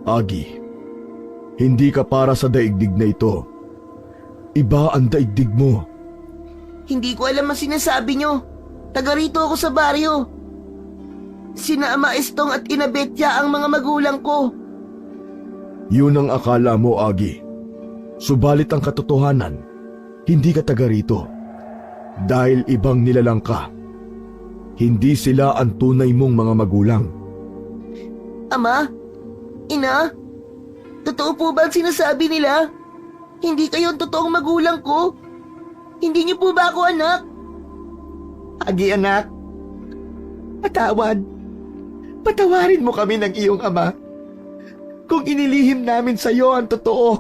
Agi, hindi ka para sa daigdig na ito. Iba ang daigdig mo. Hindi ko alam ang sinasabi nyo. Taga rito ako sa baryo. Sina Ama Estong at Ina Betya ang mga magulang ko. Yun ang akala mo, Agi. Subalit ang katotohanan, hindi ka taga rito. Dahil ibang nilalang ka. Hindi sila ang tunay mong mga magulang. Ama? Ina? Totoo po ba ang sinasabi nila? Hindi kayo ang totoong magulang ko? Hindi niyo po ba ako anak? Agi anak, patawarin mo kami ng iyong ama kung inilihim namin sa iyo ang totoo.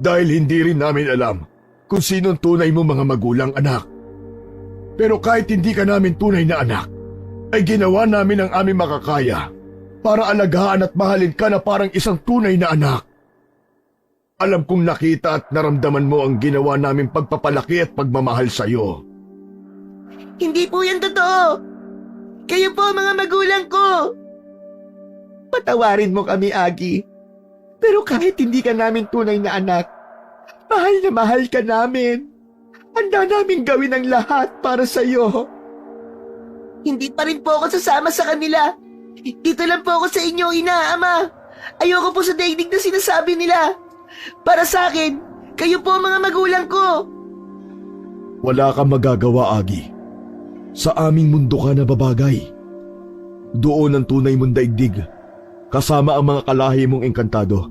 Dahil hindi rin namin alam kung sinong tunay mo mga magulang, anak. Pero kahit hindi ka namin tunay na anak, ay ginawa namin ang aming makakaya para alagaan at mahalin ka na parang isang tunay na anak. Alam kong nakita at naramdaman mo ang ginawa naming pagpapalaki at pagmamahal sa iyo. Hindi po yan totoo. Kayo po ang mga magulang ko. Patawarin mo kami, Agi. Pero kahit hindi ka namin tunay na anak, mahal ka namin. Handa namin gawin ang lahat para sa iyo. Hindi pa rin po ako sasama sa kanila. Dito lang po ako sa inyo, Ina, Ama. Ayoko po sa daigdig na sinasabi nila. Para sa akin, kayo po ang mga magulang ko. Wala kang magagawa, Agi. Sa aming mundo ka na babagay. Doon ang tunay mong daigdig, kasama ang mga kalahi mong engkantado.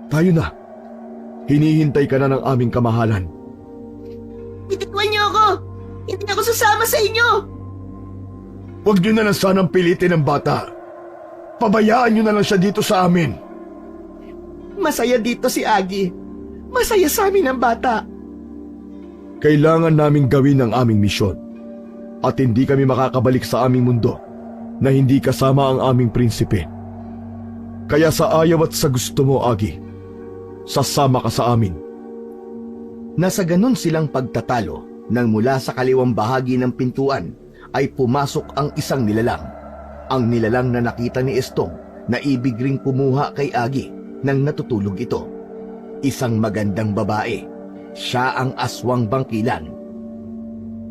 Tayo na. Hinihintay ka na ng aming kamahalan. Bitawan niyo ako. Hindi ako sasama sa inyo. Huwag niyo na lang sanang pilitin ang bata. Pabayaan niyo na lang siya dito sa amin. Masaya dito si Agi. Masaya sa amin ang bata. Kailangan naming gawin ang aming misyon. At hindi kami makakabalik sa aming mundo na hindi kasama ang aming prinsipe. Kaya sa ayaw at sa gusto mo, Agi, sasama ka sa amin. Nasa ganun silang pagtatalo nang mula sa kaliwang bahagi ng pintuan ay pumasok ang isang nilalang. Ang nilalang na nakita ni Estong na ibig ring kumuha kay Agi nang natutulog ito. Isang magandang babae. Siya ang aswang bangkilan.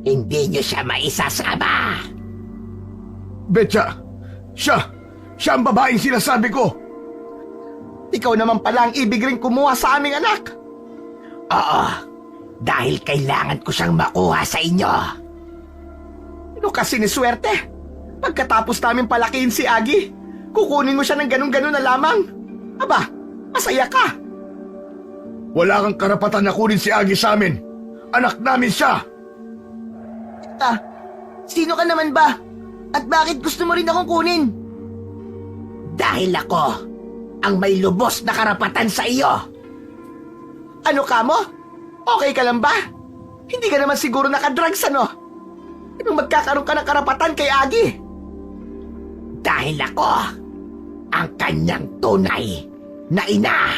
Hindi niyo siya maisasama. Betya, siya ang babaeng sinasabi ko. Ikaw naman pala ang ibig ring kumuha sa aming anak. Oo, dahil kailangan ko siyang makuha sa inyo. Ano kasi ni swerte? Pagkatapos namin palakihin si Agi, kukunin mo siya ng ganun-ganun na lamang. Aba, masaya ka. Wala kang karapatan na kunin si Agi sa amin. Anak namin siya. Sino ka naman ba? At bakit gusto mo rin akong kunin? Dahil ako ang may lubos na karapatan sa iyo. Ano ka mo? Okay ka lang ba? Hindi ka naman siguro nakadrugs, ano? Anong magkakaroon ka ng karapatan kay Agi? Dahil ako ang kanyang tunay na ina.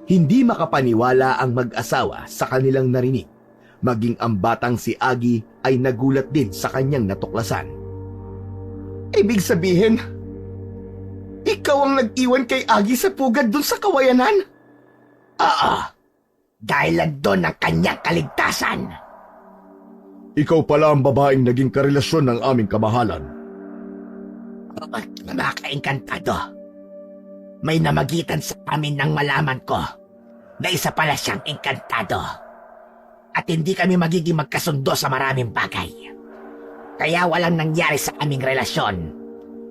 Hindi makapaniwala ang mag-asawa sa kanilang narinig. Maging ang batang si Agi ay nagulat din sa kanyang natuklasan. Ibig sabihin, ikaw ang nag-iwan kay Agi sa pugad dun sa kawayanan? Oo, dahil nandun ang kanyang kaligtasan. Ikaw pala ang babaeng naging karelasyon ng aming kamahalan. Nakaka-engkantado. May namagitan sa amin nang malaman ko na isa pala siyang engkantado. At hindi kami magiging magkasundo sa maraming bagay. Kaya walang nangyari sa aming relasyon.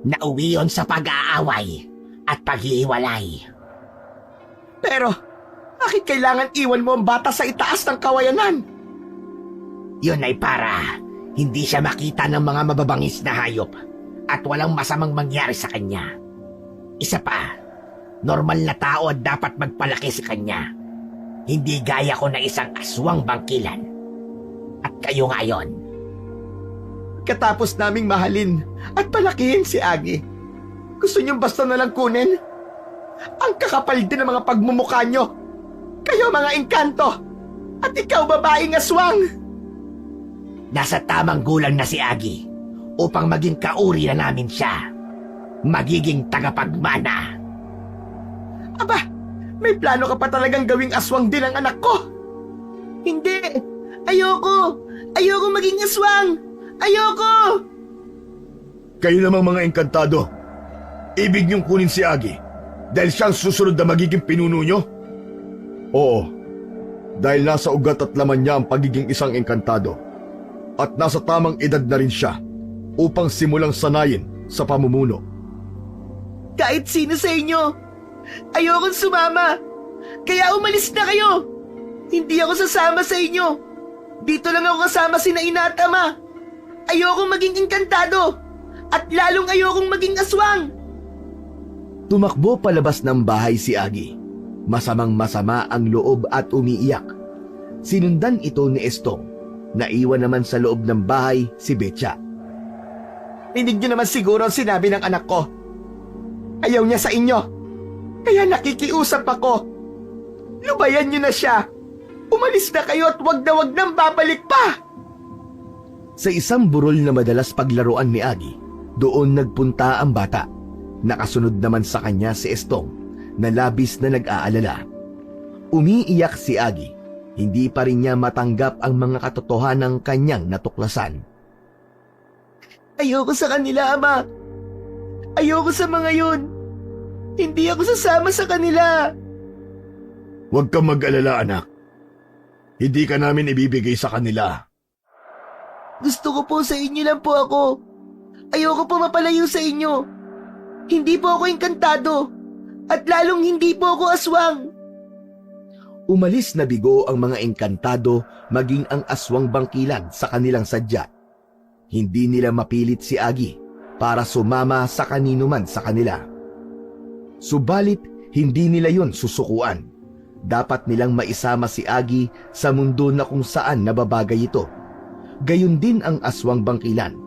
Nauwi yun sa pag-aaway at paghihiwalay. Pero, bakit kailangan iwan mo ang bata sa itaas ng kawayanan? Yun ay para hindi siya makita ng mga mababangis na hayop at walang masamang mangyari sa kanya. Isa pa, normal na tao at dapat magpalaki sa kanya. Hindi gaya ko na isang aswang bangkilan. At kayo ngayon. Katapos naming mahalin at palakihin si Agi, gusto niyong basta nalang kunin? Ang kakapal din ng mga pagmumukha niyo. Kayo mga engkanto. At ikaw babaeng aswang. Nasa tamang gulang na si Agi upang maging kauri na namin siya. Magiging tagapagmana. Aba, may plano ka pa talagang gawing aswang din ang anak ko. Hindi! Ayoko! Ayoko maging aswang! Ayoko! Kayo namang mga engkantado, ibig niyong kunin si Agi dahil siyang susunod na magiging pinuno niyo? Oo, dahil nasa ugat at laman niya ang pagiging isang engkantado at nasa tamang edad na rin siya upang simulang sanayin sa pamumuno. Kahit sino sa inyo, ayokong sumama. Kaya umalis na kayo. Hindi ako sasama sa inyo. Dito lang ako kasama sina ina at ama. Ayokong maging engkantado. At lalong ayokong maging aswang. Tumakbo palabas ng bahay si Agi. Masamang-masama ang loob at umiiyak. Sinundan ito ni Estong. Naiwan naman sa loob ng bahay si Betya. Rinig niyo naman siguro ang sinabi ng anak ko. Ayaw niya sa inyo. Kaya nakikiusap ako. Lubayan niyo na siya. Umalis na kayo at wag nang babalik pa. Sa isang burol na madalas paglaruan ni Agi, doon nagpunta ang bata. Nakasunod naman sa kanya si Estong na labis na nag-aalala. Umiiyak si Agi. Hindi pa rin niya matanggap ang mga katotohanang kanyang natuklasan. Ayoko sa kanila, ama. Ayoko sa mga yun. Hindi ako sasama sa kanila. Huwag kang mag-alala, anak. Hindi ka namin ibibigay sa kanila. Gusto ko po sa inyo lang po ako. Ayoko po mapalayo sa inyo. Hindi po ako engkantado. At lalong hindi po ako aswang. Umalis na bigo ang mga engkantado maging ang aswang bangkilan sa kanilang sadya. Hindi nila mapilit si Agi para sumama sa kanino man sa kanila. Subalit, hindi nila yon susukuan. Dapat nilang maisama si Agi sa mundo na kung saan nababagay ito. Gayon din ang aswang bangkilan.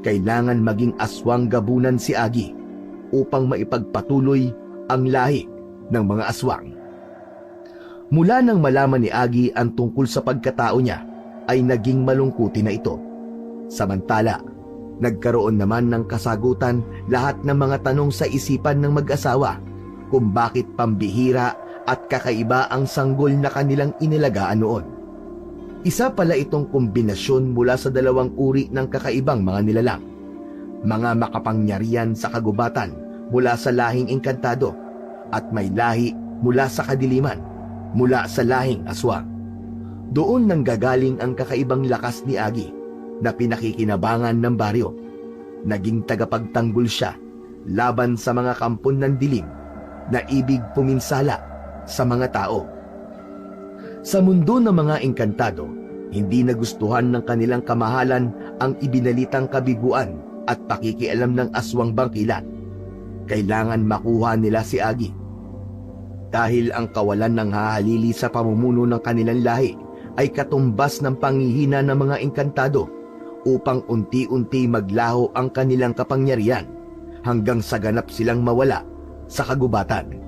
Kailangan maging aswang gabunan si Agi upang maipagpatuloy ang lahi ng mga aswang. Mula nang malaman ni Agi ang tungkol sa pagkatao niya, ay naging malungkutin na ito. Samantala, nagkaroon naman ng kasagutan lahat ng mga tanong sa isipan ng mag-asawa kung bakit pambihira at kakaiba ang sanggol na kanilang inilagaan noon. Isa pala itong kombinasyon mula sa dalawang uri ng kakaibang mga nilalang. Mga makapangyarihan sa kagubatan mula sa lahing engkantado at may lahi mula sa kadiliman mula sa lahing aswang. Doon nanggagaling ang kakaibang lakas ni Agi na pinakikinabangan ng baryo. Naging tagapagtanggol siya laban sa mga kampon ng dilim na ibig puminsala sa mga tao. Sa mundo ng mga engkantado, hindi nagustuhan ng kanilang kamahalan ang ibinalitang kabiguan at pakikialam ng aswang bangkilan. Kailangan makuha nila si Agi. Dahil ang kawalan ng hahalili sa pamumuno ng kanilang lahi ay katumbas ng panghihina ng mga engkantado upang unti-unti maglaho ang kanilang kapangyarihan hanggang sa ganap silang mawala sa kagubatan.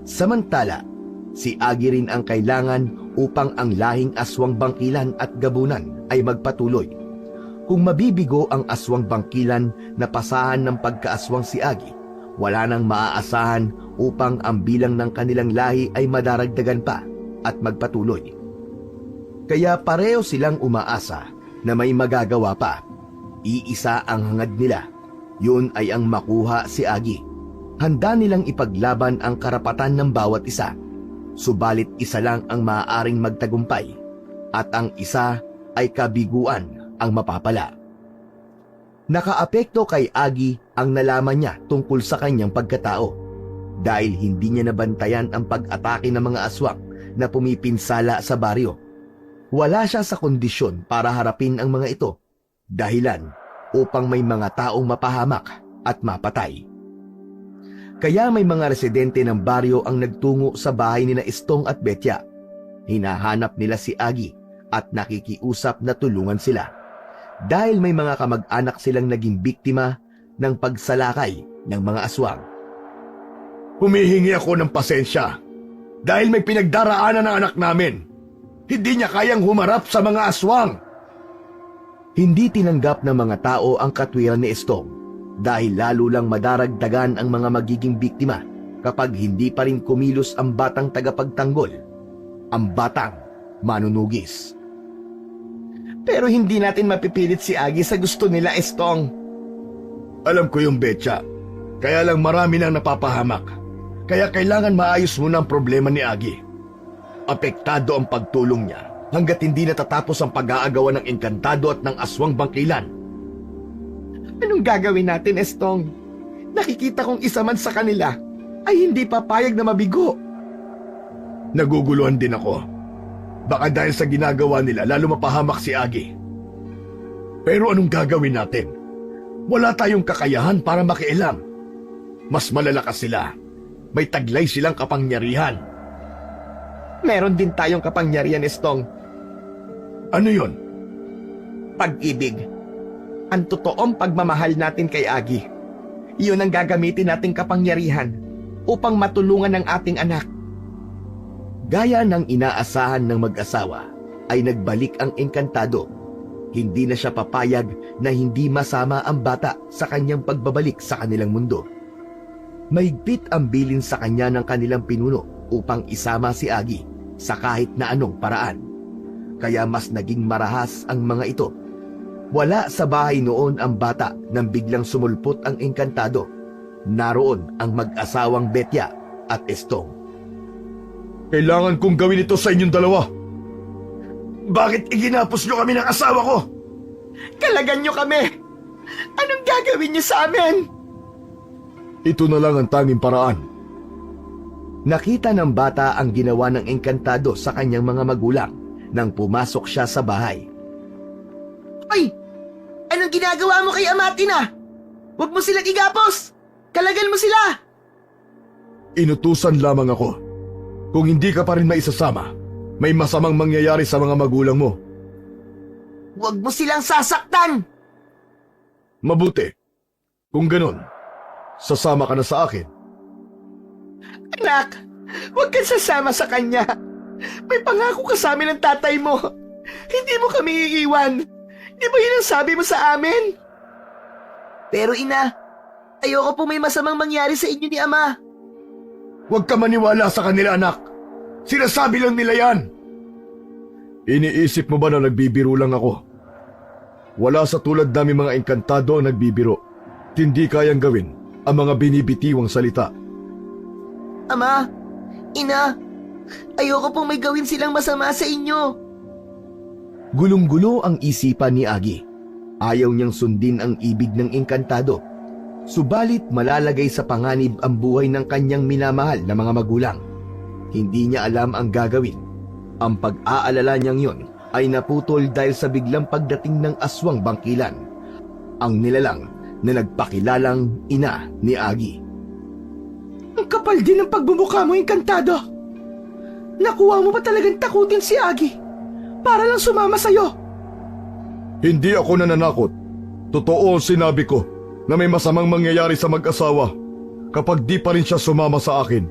Samantala, si Agi rin ang kailangan upang ang lahing aswang bangkilan at gabunan ay magpatuloy. Kung mabibigo ang aswang bangkilan na pasahan ng pagkaaswang si Agi, wala nang maaasahan upang ang bilang ng kanilang lahi ay madaragdagan pa at magpatuloy. Kaya pareho silang umaasa na may magagawa pa. Iisa ang hangad nila, yun ay ang makuha si Agi. Handa nilang ipaglaban ang karapatan ng bawat isa. Subalit isa lang ang maaaring magtagumpay at ang isa ay kabiguan ang mapapala. Nakaapekto kay Agi ang nalaman niya tungkol sa kanyang pagkatao dahil hindi niya nabantayan ang pag-atake ng mga aswang na pumipinsala sa baryo. Wala siya sa kondisyon para harapin ang mga ito, dahilan upang may mga taong mapahamak at mapatay. Kaya may mga residente ng baryo ang nagtungo sa bahay nina Estong at Betya. Hinahanap nila si Agi at nakikiusap na tulungan sila dahil may mga kamag-anak silang naging biktima ng pagsalakay ng mga aswang. Humihingi ako ng pasensya dahil may pinagdaraanan ng anak namin. Hindi niya kayang humarap sa mga aswang. Hindi tinanggap ng mga tao ang katwiran ni Estong dahil lalo lang madaragdagan ang mga magiging biktima kapag hindi pa rin kumilos ang batang tagapagtanggol, ang batang manunugis. Pero hindi natin mapipilit si Agi sa gusto nila, Estong. Alam ko yung Betya, kaya lang marami nang napapahamak. Kaya kailangan maayos muna ang problema ni Agi. Apektado ang pagtulong niya hanggat hindi natatapos ang pag-aagawan ng engkantado at ng aswang bangkilan. Anong gagawin natin, Estong? Nakikita kong isa man sa kanila ay hindi papayag na mabigo. Naguguluhan din ako. Baka dahil sa ginagawa nila lalo mapahamak si Agi. Pero anong gagawin natin? Wala tayong kakayahan para makialam. Mas malalakas sila. May taglay silang kapangyarihan. Meron din tayong kapangyarihan, Estong. Ano yon? Pag-ibig. Ang totoong pagmamahal natin kay Agi. Iyon ang gagamitin nating kapangyarihan upang matulungan ang ating anak. Gaya ng inaasahan ng mag-asawa, ay nagbalik ang engkantado. Hindi na siya papayag na hindi masama ang bata sa kanyang pagbabalik sa kanilang mundo. Mahigpit ang bilin sa kanya ng kanilang pinuno upang isama si Agi sa kahit na anong paraan. Kaya mas naging marahas ang mga ito. Wala sa bahay noon ang bata nang biglang sumulpot ang engkantado. Naroon ang mag-asawang Betya at Estong. Kailangan kong gawin ito sa inyong dalawa. Bakit iginapos nyo kami ng asawa ko? Kalagan nyo kami! Anong gagawin nyo sa amin? Ito na lang ang tanging paraan. Nakita ng bata ang ginawa ng engkantado sa kanyang mga magulang nang pumasok siya sa bahay. Ay! Anong ginagawa mo kay Amatina? Huwag mo silang igapos! Kalagan mo sila! Inutusan lamang ako. Kung hindi ka pa rin maisasama, may masamang mangyayari sa mga magulang mo. Huwag mo silang sasaktan! Mabuti. Kung ganun, sasama ka na sa akin. Anak, huwag kang sasama sa kanya. May pangako ka sa amin ng tatay mo. Hindi mo kami iiwan. Di ba yun ang sabi mo sa amin? Pero ina, ayoko po may masamang mangyari sa inyo ni Ama. Huwag ka maniwala sa kanila, anak. Sinasabi lang nila yan. Iniisip mo ba na nagbibiro lang ako? Wala sa tulad namin mga engkantado ang nagbibiro. Hindi kayang gawin ang mga binibitiwang salita. Ama, ina, ayoko pong may gawin silang masama sa inyo. Gulong-gulo ang isipan ni Agi. Ayaw niyang sundin ang ibig ng engkantado. Subalit malalagay sa panganib ang buhay ng kanyang minamahal na mga magulang. Hindi niya alam ang gagawin. Ang pag-aalala niyang yon ay naputol dahil sa biglang pagdating ng aswang bangkilan, ang nilalang na nagpakilalang ina ni Agi. Ang kapal din ng pagbumukha mo, engkantado. Nakuha mo ba talagang takutin si Agi para lang sumama sa'yo? Hindi ako nananakot. Totoo ang sinabi ko na may masamang mangyayari sa mag-asawa kapag di pa rin siya sumama sa akin.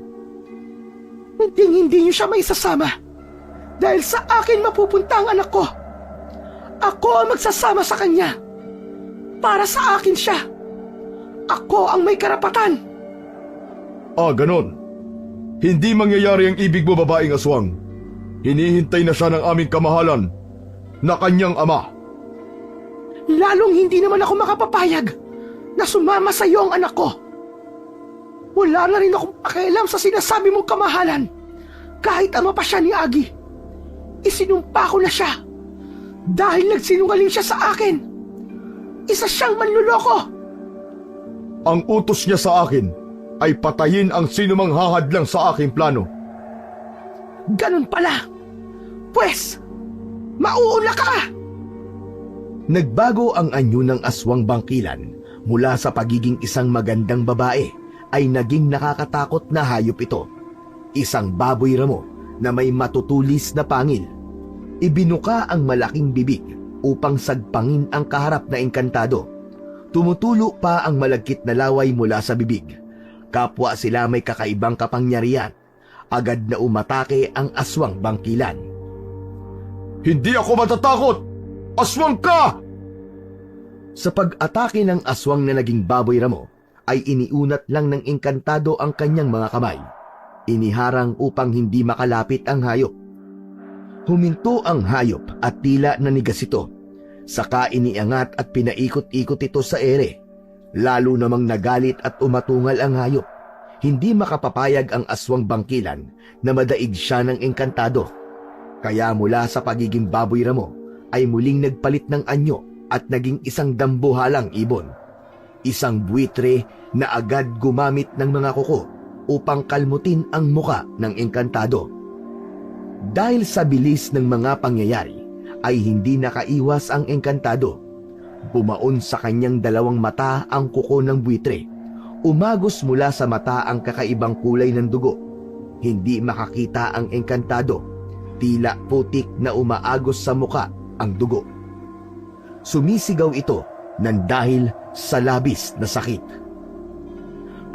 Hindi niyo siya maisasama. Dahil sa akin mapupunta ang anak ko. Ako ang magsasama sa kanya. Para sa akin siya. Ako ang may karapatan. Ah, ganon. Hindi mangyayari ang ibig mo, babaeng aswang. Hinihintay na siya ng aming kamahalan na kanyang ama. Lalong hindi naman ako makapapayag na sumama sa iyo ang anak ko. Wala na rin akong pakialam sa sinasabi mong kamahalan. Kahit ama pa siya ni Agi. Isinumpa ko na siya. Dahil nagsinungaling siya sa akin. Isa siyang manluloko. Ang utos niya sa akin ay patayin ang sinumang hahadlang sa aking plano. Ganun pala. Pwes, mauuna ka! Nagbago ang anyo ng aswang bangkilan mula sa pagiging isang magandang babae ay naging nakakatakot na hayop ito. Isang baboy ramo na may matutulis na pangil. Ibinuka ang malaking bibig upang sagpangin ang kaharap na engkantado. Tumutulo pa ang malagkit na laway mula sa bibig. Kapwa sila may kakaibang kapangyarihan. Agad na umatake ang aswang bangkilan. Hindi ako matatakot! Aswang ka! Sa pag-atake ng aswang na naging baboy ramo, ay iniunat lang ng engkantado ang kanyang mga kamay. Iniharang upang hindi makalapit ang hayop. Huminto ang hayop at tila nanigas ito. Saka iniangat at pinaikot-ikot ito sa ere. Lalo namang nagalit at umatungal ang hayop. Hindi makapapayag ang aswang bangkilan na madaig siya ng engkantado. Kaya mula sa pagiging baboy ramo ay muling nagpalit ng anyo at naging isang dambuhalang ibon. Isang buitre na agad gumamit ng mga kuko upang kalmutin ang muka ng engkantado. Dahil sa bilis ng mga pangyayari ay hindi nakaiwas ang engkantado. Bumaon sa kanyang dalawang mata ang kuko ng buitre. Umagos mula sa mata ang kakaibang kulay ng dugo. Hindi makakita ang engkantado. Tila putik na umaagos sa muka ang dugo. Sumisigaw ito nang dahil sa labis na sakit.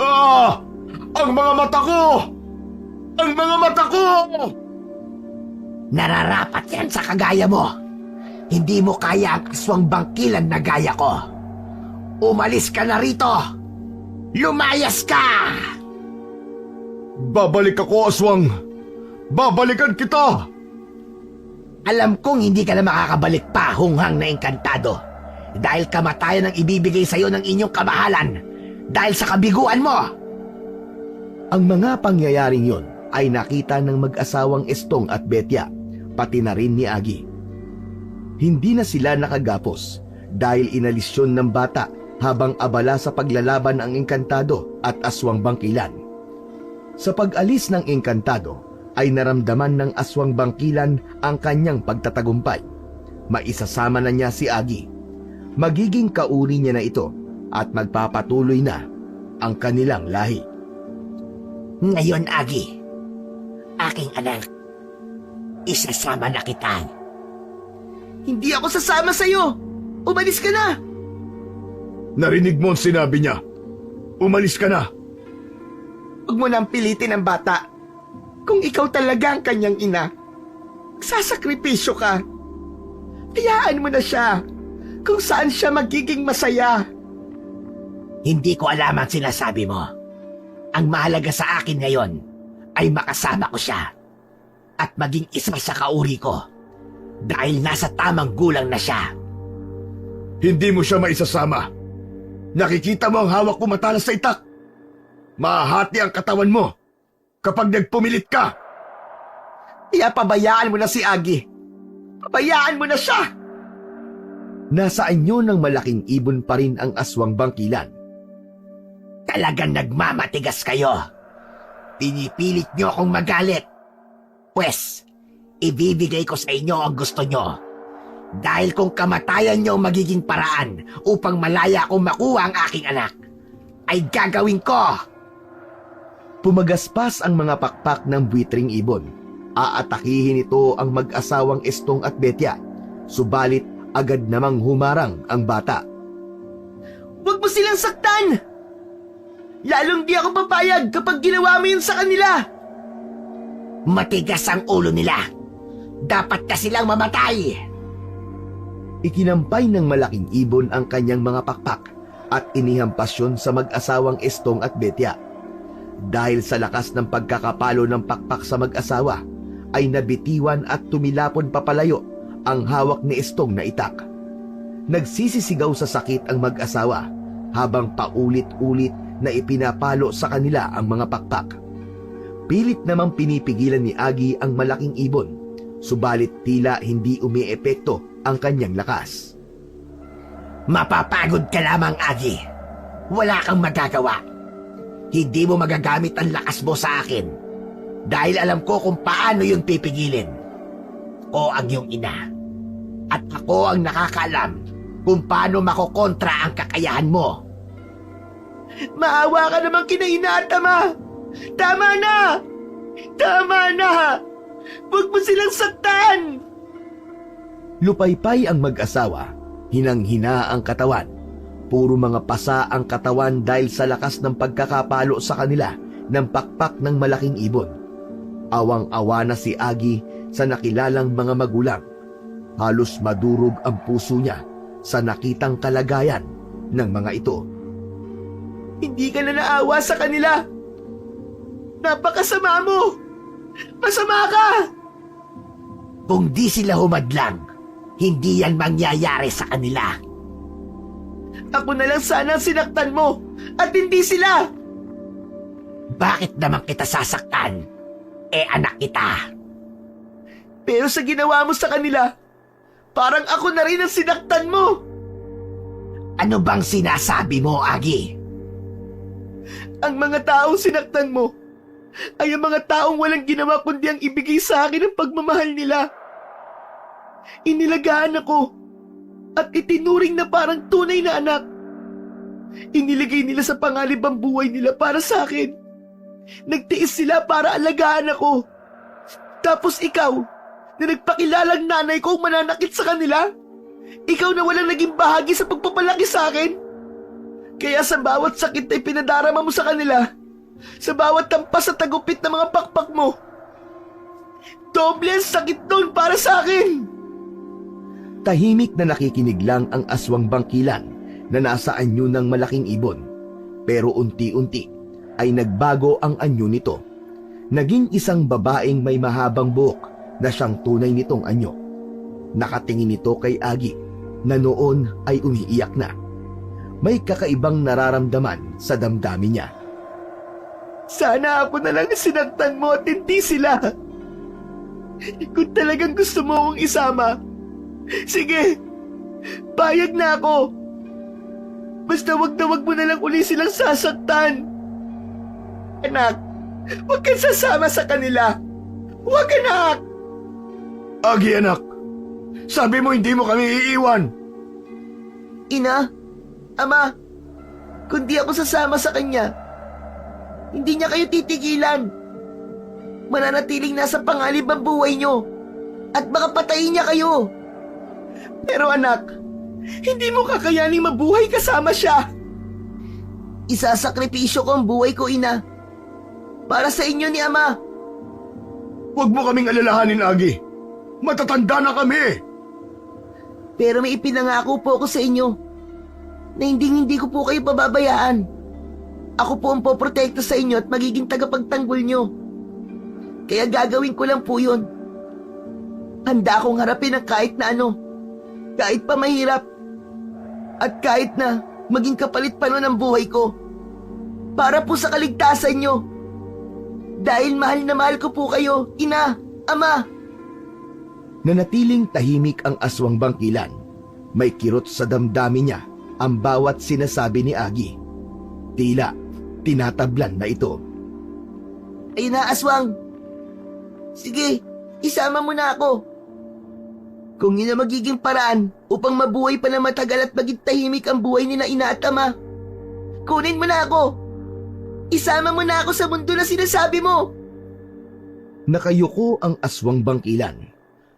Ah! Ang mga mata ko! Ang mga mata ko! Nararapat yan sa kagaya mo. Hindi mo kaya ang aswang bangkilan na gaya ko. Umalis ka na rito! Lumayas ka! Babalik ako, aswang! Babalikan kita! Alam kong hindi ka na makakabalik pa, hunghang na engkantado. Dahil kamatayan ang ibibigay sa'yo ng inyong kamahalan. Dahil sa kabiguan mo. Ang mga pangyayaring yon ay nakita ng mag-asawang Estong at Betya, pati na rin ni Agi. Hindi na sila nakagapos dahil inalis yun ng bata habang abala sa paglalaban ang engkantado at aswang bangkilan. Sa pag-alis ng engkantado ay naramdaman ng aswang bangkilan ang kanyang pagtatagumpay. Maisasama na niya si Agi. Magiging kauri niya na ito at magpapatuloy na ang kanilang lahi. Ngayon, Agi, aking anak, isasama na kita. Hindi ako sasama sa'yo! Umalis ka na! Narinig mo ang sinabi niya. Umalis ka na. Huwag mo nang pilitin ang bata. Kung ikaw talaga ang kanyang ina, sasakripisyo ka. Hayaan mo na siya kung saan siya magiging masaya. Hindi ko alam ang sinasabi mo. Ang mahalaga sa akin ngayon ay makasama ko siya at maging isa sa kauri ko dahil nasa tamang gulang na siya. Hindi mo siya maisasama. Nakikita mo ang hawak ko matalas sa itak. Mahahati ang katawan mo kapag nagpumilit ka. Kaya pabayaan mo na si Agi. Pabayaan mo na siya. Nasa anyo ng malaking ibon pa rin ang aswang bangkilan. Talagang nagmamatigas kayo. Pinipilit niyo akong magalit. Pwes, ibibigay ko sa inyo ang gusto niyo. Dahil kung kamatayan niyo ang magiging paraan upang malaya akong makuha ang aking anak, ay gagawin ko. Pumagaspas ang mga pakpak ng buitring ibon. Aatakihin ito ang mag-asawang Estong at Betya. Subalit agad namang humarang ang bata. Huwag mo silang saktan! Lalong di ako papayag kapag ginawa mo yun sa kanila! Matigas ang ulo nila. Dapat ka silang mamatay. Ikinampay ng malaking ibon ang kanyang mga pakpak at inihampas yun sa mag-asawang Estong at Betya. Dahil sa lakas ng pagkakapalo ng pakpak sa mag-asawa, ay nabitiwan at tumilapon papalayo ang hawak ni Estong na itak. Nagsisisigaw sa sakit ang mag-asawa habang paulit-ulit na ipinapalo sa kanila ang mga pakpak. Pilit namang pinipigilan ni Agi ang malaking ibon, subalit tila hindi umiepekto ang kanyang lakas. Mapapagod ka lamang, Agi. Wala kang magagawa. Hindi mo magagamit ang lakas mo sa akin dahil alam ko kung paano yun pipigilin. O ang iyong ina. At ako ang nakakaalam kung paano makokontra ang kakayahan mo. Maawa ka naman kina ina at ama. Tama na! Tama na! Huwag mo silang saktan! Lupaypay ang mag-asawa, hinang-hina ang katawan. Puro mga pasa ang katawan dahil sa lakas ng pagkakapalo sa kanila ng pakpak ng malaking ibon. Awang-awa na si Agi sa nakilalang mga magulang. Halos madurog ang puso niya sa nakitang kalagayan ng mga ito. Hindi ka na naawa sa kanila. Napakasama mo! Masama ka! Kung di sila humadlang, hindi yan mangyayari sa kanila. Ako na lang sana ang sinaktan mo at hindi sila! Bakit naman kita sasaktan? Anak kita. Pero sa ginawa mo sa kanila, parang ako na rin ang sinaktan mo. Ano bang sinasabi mo, Agi? Ang mga taong sinaktan mo ay ang mga taong walang ginawa kundi ang ibigay sa akin ang pagmamahal nila. Inilagaan ako at itinuring na parang tunay na anak. Iniligay nila sa pangalib ang buhay nila para sa akin. Nagtiis sila para alagaan ako. Tapos ikaw, na nagpakilalang nanay ko ang mananakit sa kanila, ikaw na walang naging bahagi sa pagpapalaki sa akin. Kaya sa bawat sakit ay pinadarama mo sa kanila, sa bawat tampas at tagupit ng mga pakpak mo, doble ang sakit doon para sa akin. Tahimik na nakikinig lang ang aswang bangkilan na nasa anyo ng malaking ibon. Pero unti-unti ay nagbago ang anyo nito. Naging isang babaeng may mahabang buhok na siyang tunay nitong anyo. Nakatingin ito kay Agi na noon ay umiiyak na. May kakaibang nararamdaman sa damdamin niya. Sana ako na lang sinaktan mo at hindi sila. Kung talagang gusto mo akong isama, sige, payag na ako. Basta wag mo na lang uli silang sasaktan. Anak, huwag kang sasama sa kanila. Huwag, anak! Agi, anak. Sabi mo hindi mo kami iiwan. Ina, ama, kung di ako sasama sa kanya, hindi niya kayo titigilan. Mananatiling nasa pangalib ang buhay niyo at baka patayin niya kayo. Pero anak, hindi mo kakayaning mabuhay kasama siya. Isasakripisyo ko ang buhay ko, ina, para sa inyo ni ama. Huwag mo kaming alalahanin, Agi. Matatanda na kami. Pero may ipinangako po ako sa inyo na hindi ko po kayo pababayaan. Ako po ang poprotekta sa inyo at magiging tagapagtanggol nyo. Kaya gagawin ko lang po yun. Handa akong harapin ang kahit na ano, kahit pa mahirap, at kahit na maging kapalit pa nun ang buhay ko, para po sa kaligtasan nyo. Dahil mahal na mahal ko po kayo, ina, ama. Nanatiling tahimik ang aswang bangkilan. May kirot sa damdamin niya ang bawat sinasabi ni Agi. Tila tinatablan na ito. Ay na, aswang. Sige, isama mo na ako. Kung yun ang magiging paraan upang mabuhay pa na matagal at maging tahimik ang buhay ni na ina at ama, kunin mo na ako. Isama mo na ako sa mundo na sinasabi mo. Nakayuko ang aswang bangkilan.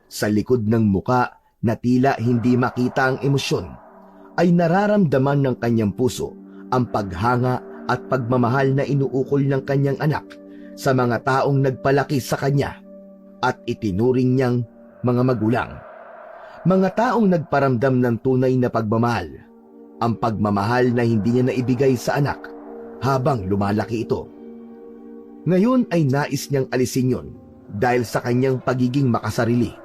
Sa likod ng muka na tila hindi makita ang emosyon, ay nararamdaman ng kanyang puso ang paghanga at pagmamahal na inuukol ng kanyang anak sa mga taong nagpalaki sa kanya at itinuring niyang mga magulang. Mga taong nagparamdam ng tunay na pagmamahal, ang pagmamahal na hindi niya naibigay sa anak habang lumalaki ito. Ngayon ay nais niyang alisin yon dahil sa kanyang pagiging makasarili.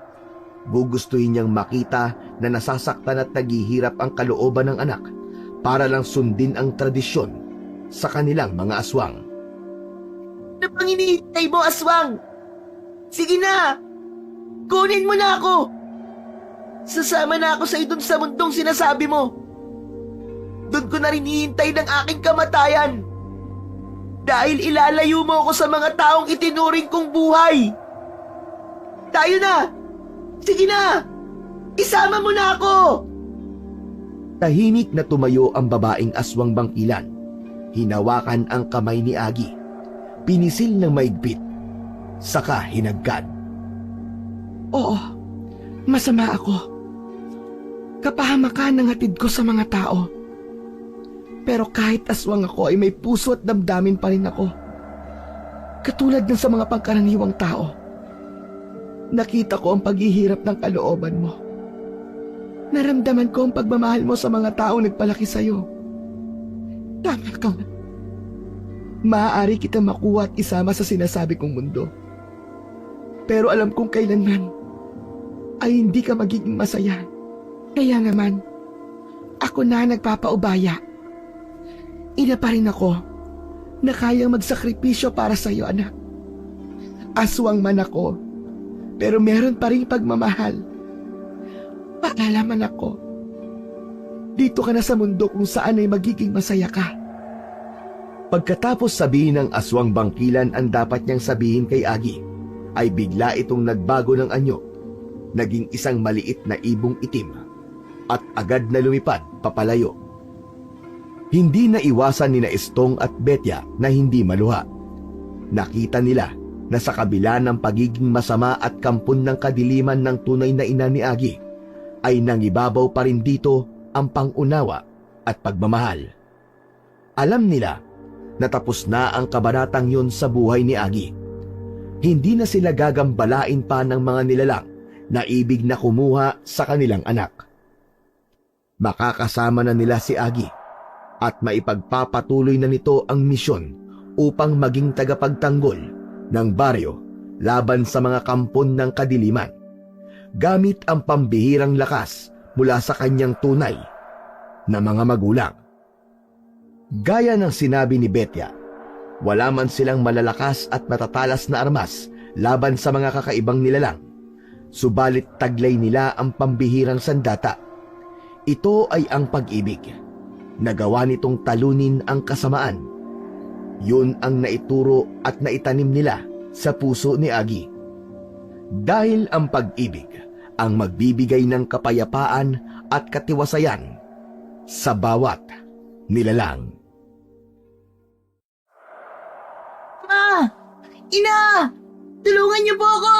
Gugustuhin niyang makita na nasasaktan at naghihirap ang kalooban ng anak para lang sundin ang tradisyon sa kanilang mga aswang. Ano pang hinihintay mo, aswang? Sige na! Kunin mo na ako! Sasama na ako sa idon sa mundong sinasabi mo. Doon ko na rin hihintay ng aking kamatayan. Dahil ilalayo mo ako sa mga taong itinuring kong buhay. Tayo na! Sige na! Isama mo na ako! Tahimik na tumayo ang babaeng aswang bangkilan. Hinawakan ang kamay ni Agi. Pinisil ng maigpit. Saka hinagkan. Oo, masama ako. Kapahamakan ang hatid ko sa mga tao. Pero kahit aswang ako ay may puso at damdamin pa rin ako. Katulad ng sa mga pangkaraniwang tao. Nakita ko ang paghihirap ng kalooban mo. Naramdaman ko ang pagmamahal mo sa mga taong nagpalaki sa'yo. Tama ka. Maaari kita makuha at isama sa sinasabi kong mundo. Pero alam kong kailanman ay hindi ka magiging masaya. Kaya naman, ako na nagpapaubaya. Ina pa rin ako na kayang magsakripisyo para sa iyo, anak. Aswang man ako, pero meron pa rin pagmamahal. Paalaman ako, dito ka na sa mundo kung saan ay magiging masaya ka. Pagkatapos sabihin ng aswang bangkilan ang dapat niyang sabihin kay Agi, ay bigla itong nagbago ng anyo. Naging isang maliit na ibong itim at agad na lumipad papalayo. Hindi na iwasan ni na Estong at Betya na hindi maluha. Nakita nila na sa kabila ng pagiging masama at kampon ng kadiliman ng tunay na ina ni Agi, ay nangibabaw pa rin dito ang pangunawa at pagmamahal. Alam nila na tapos na ang kabanatang yun sa buhay ni Agi. Hindi na sila gagambalain pa ng mga nilalang na ibig na kumuha sa kanilang anak. Makakasama na nila si Agi at maipagpapatuloy na nito ang misyon upang maging tagapagtanggol ng baryo laban sa mga kampon ng kadiliman, gamit ang pambihirang lakas mula sa kanyang tunay na mga magulang. Gaya ng sinabi ni Betya, wala man silang malalakas at matatalas na armas laban sa mga kakaibang nilalang, subalit taglay nila ang pambihirang sandata. Ito ay ang pag-ibig. Nagawa nitong talunin ang kasamaan. Yun ang naituro at naitanim nila sa puso ni Agi. Dahil ang pag-ibig ang magbibigay ng kapayapaan at katiwasayan sa bawat nilalang. Ma! Ina! Tulungan niyo po ako!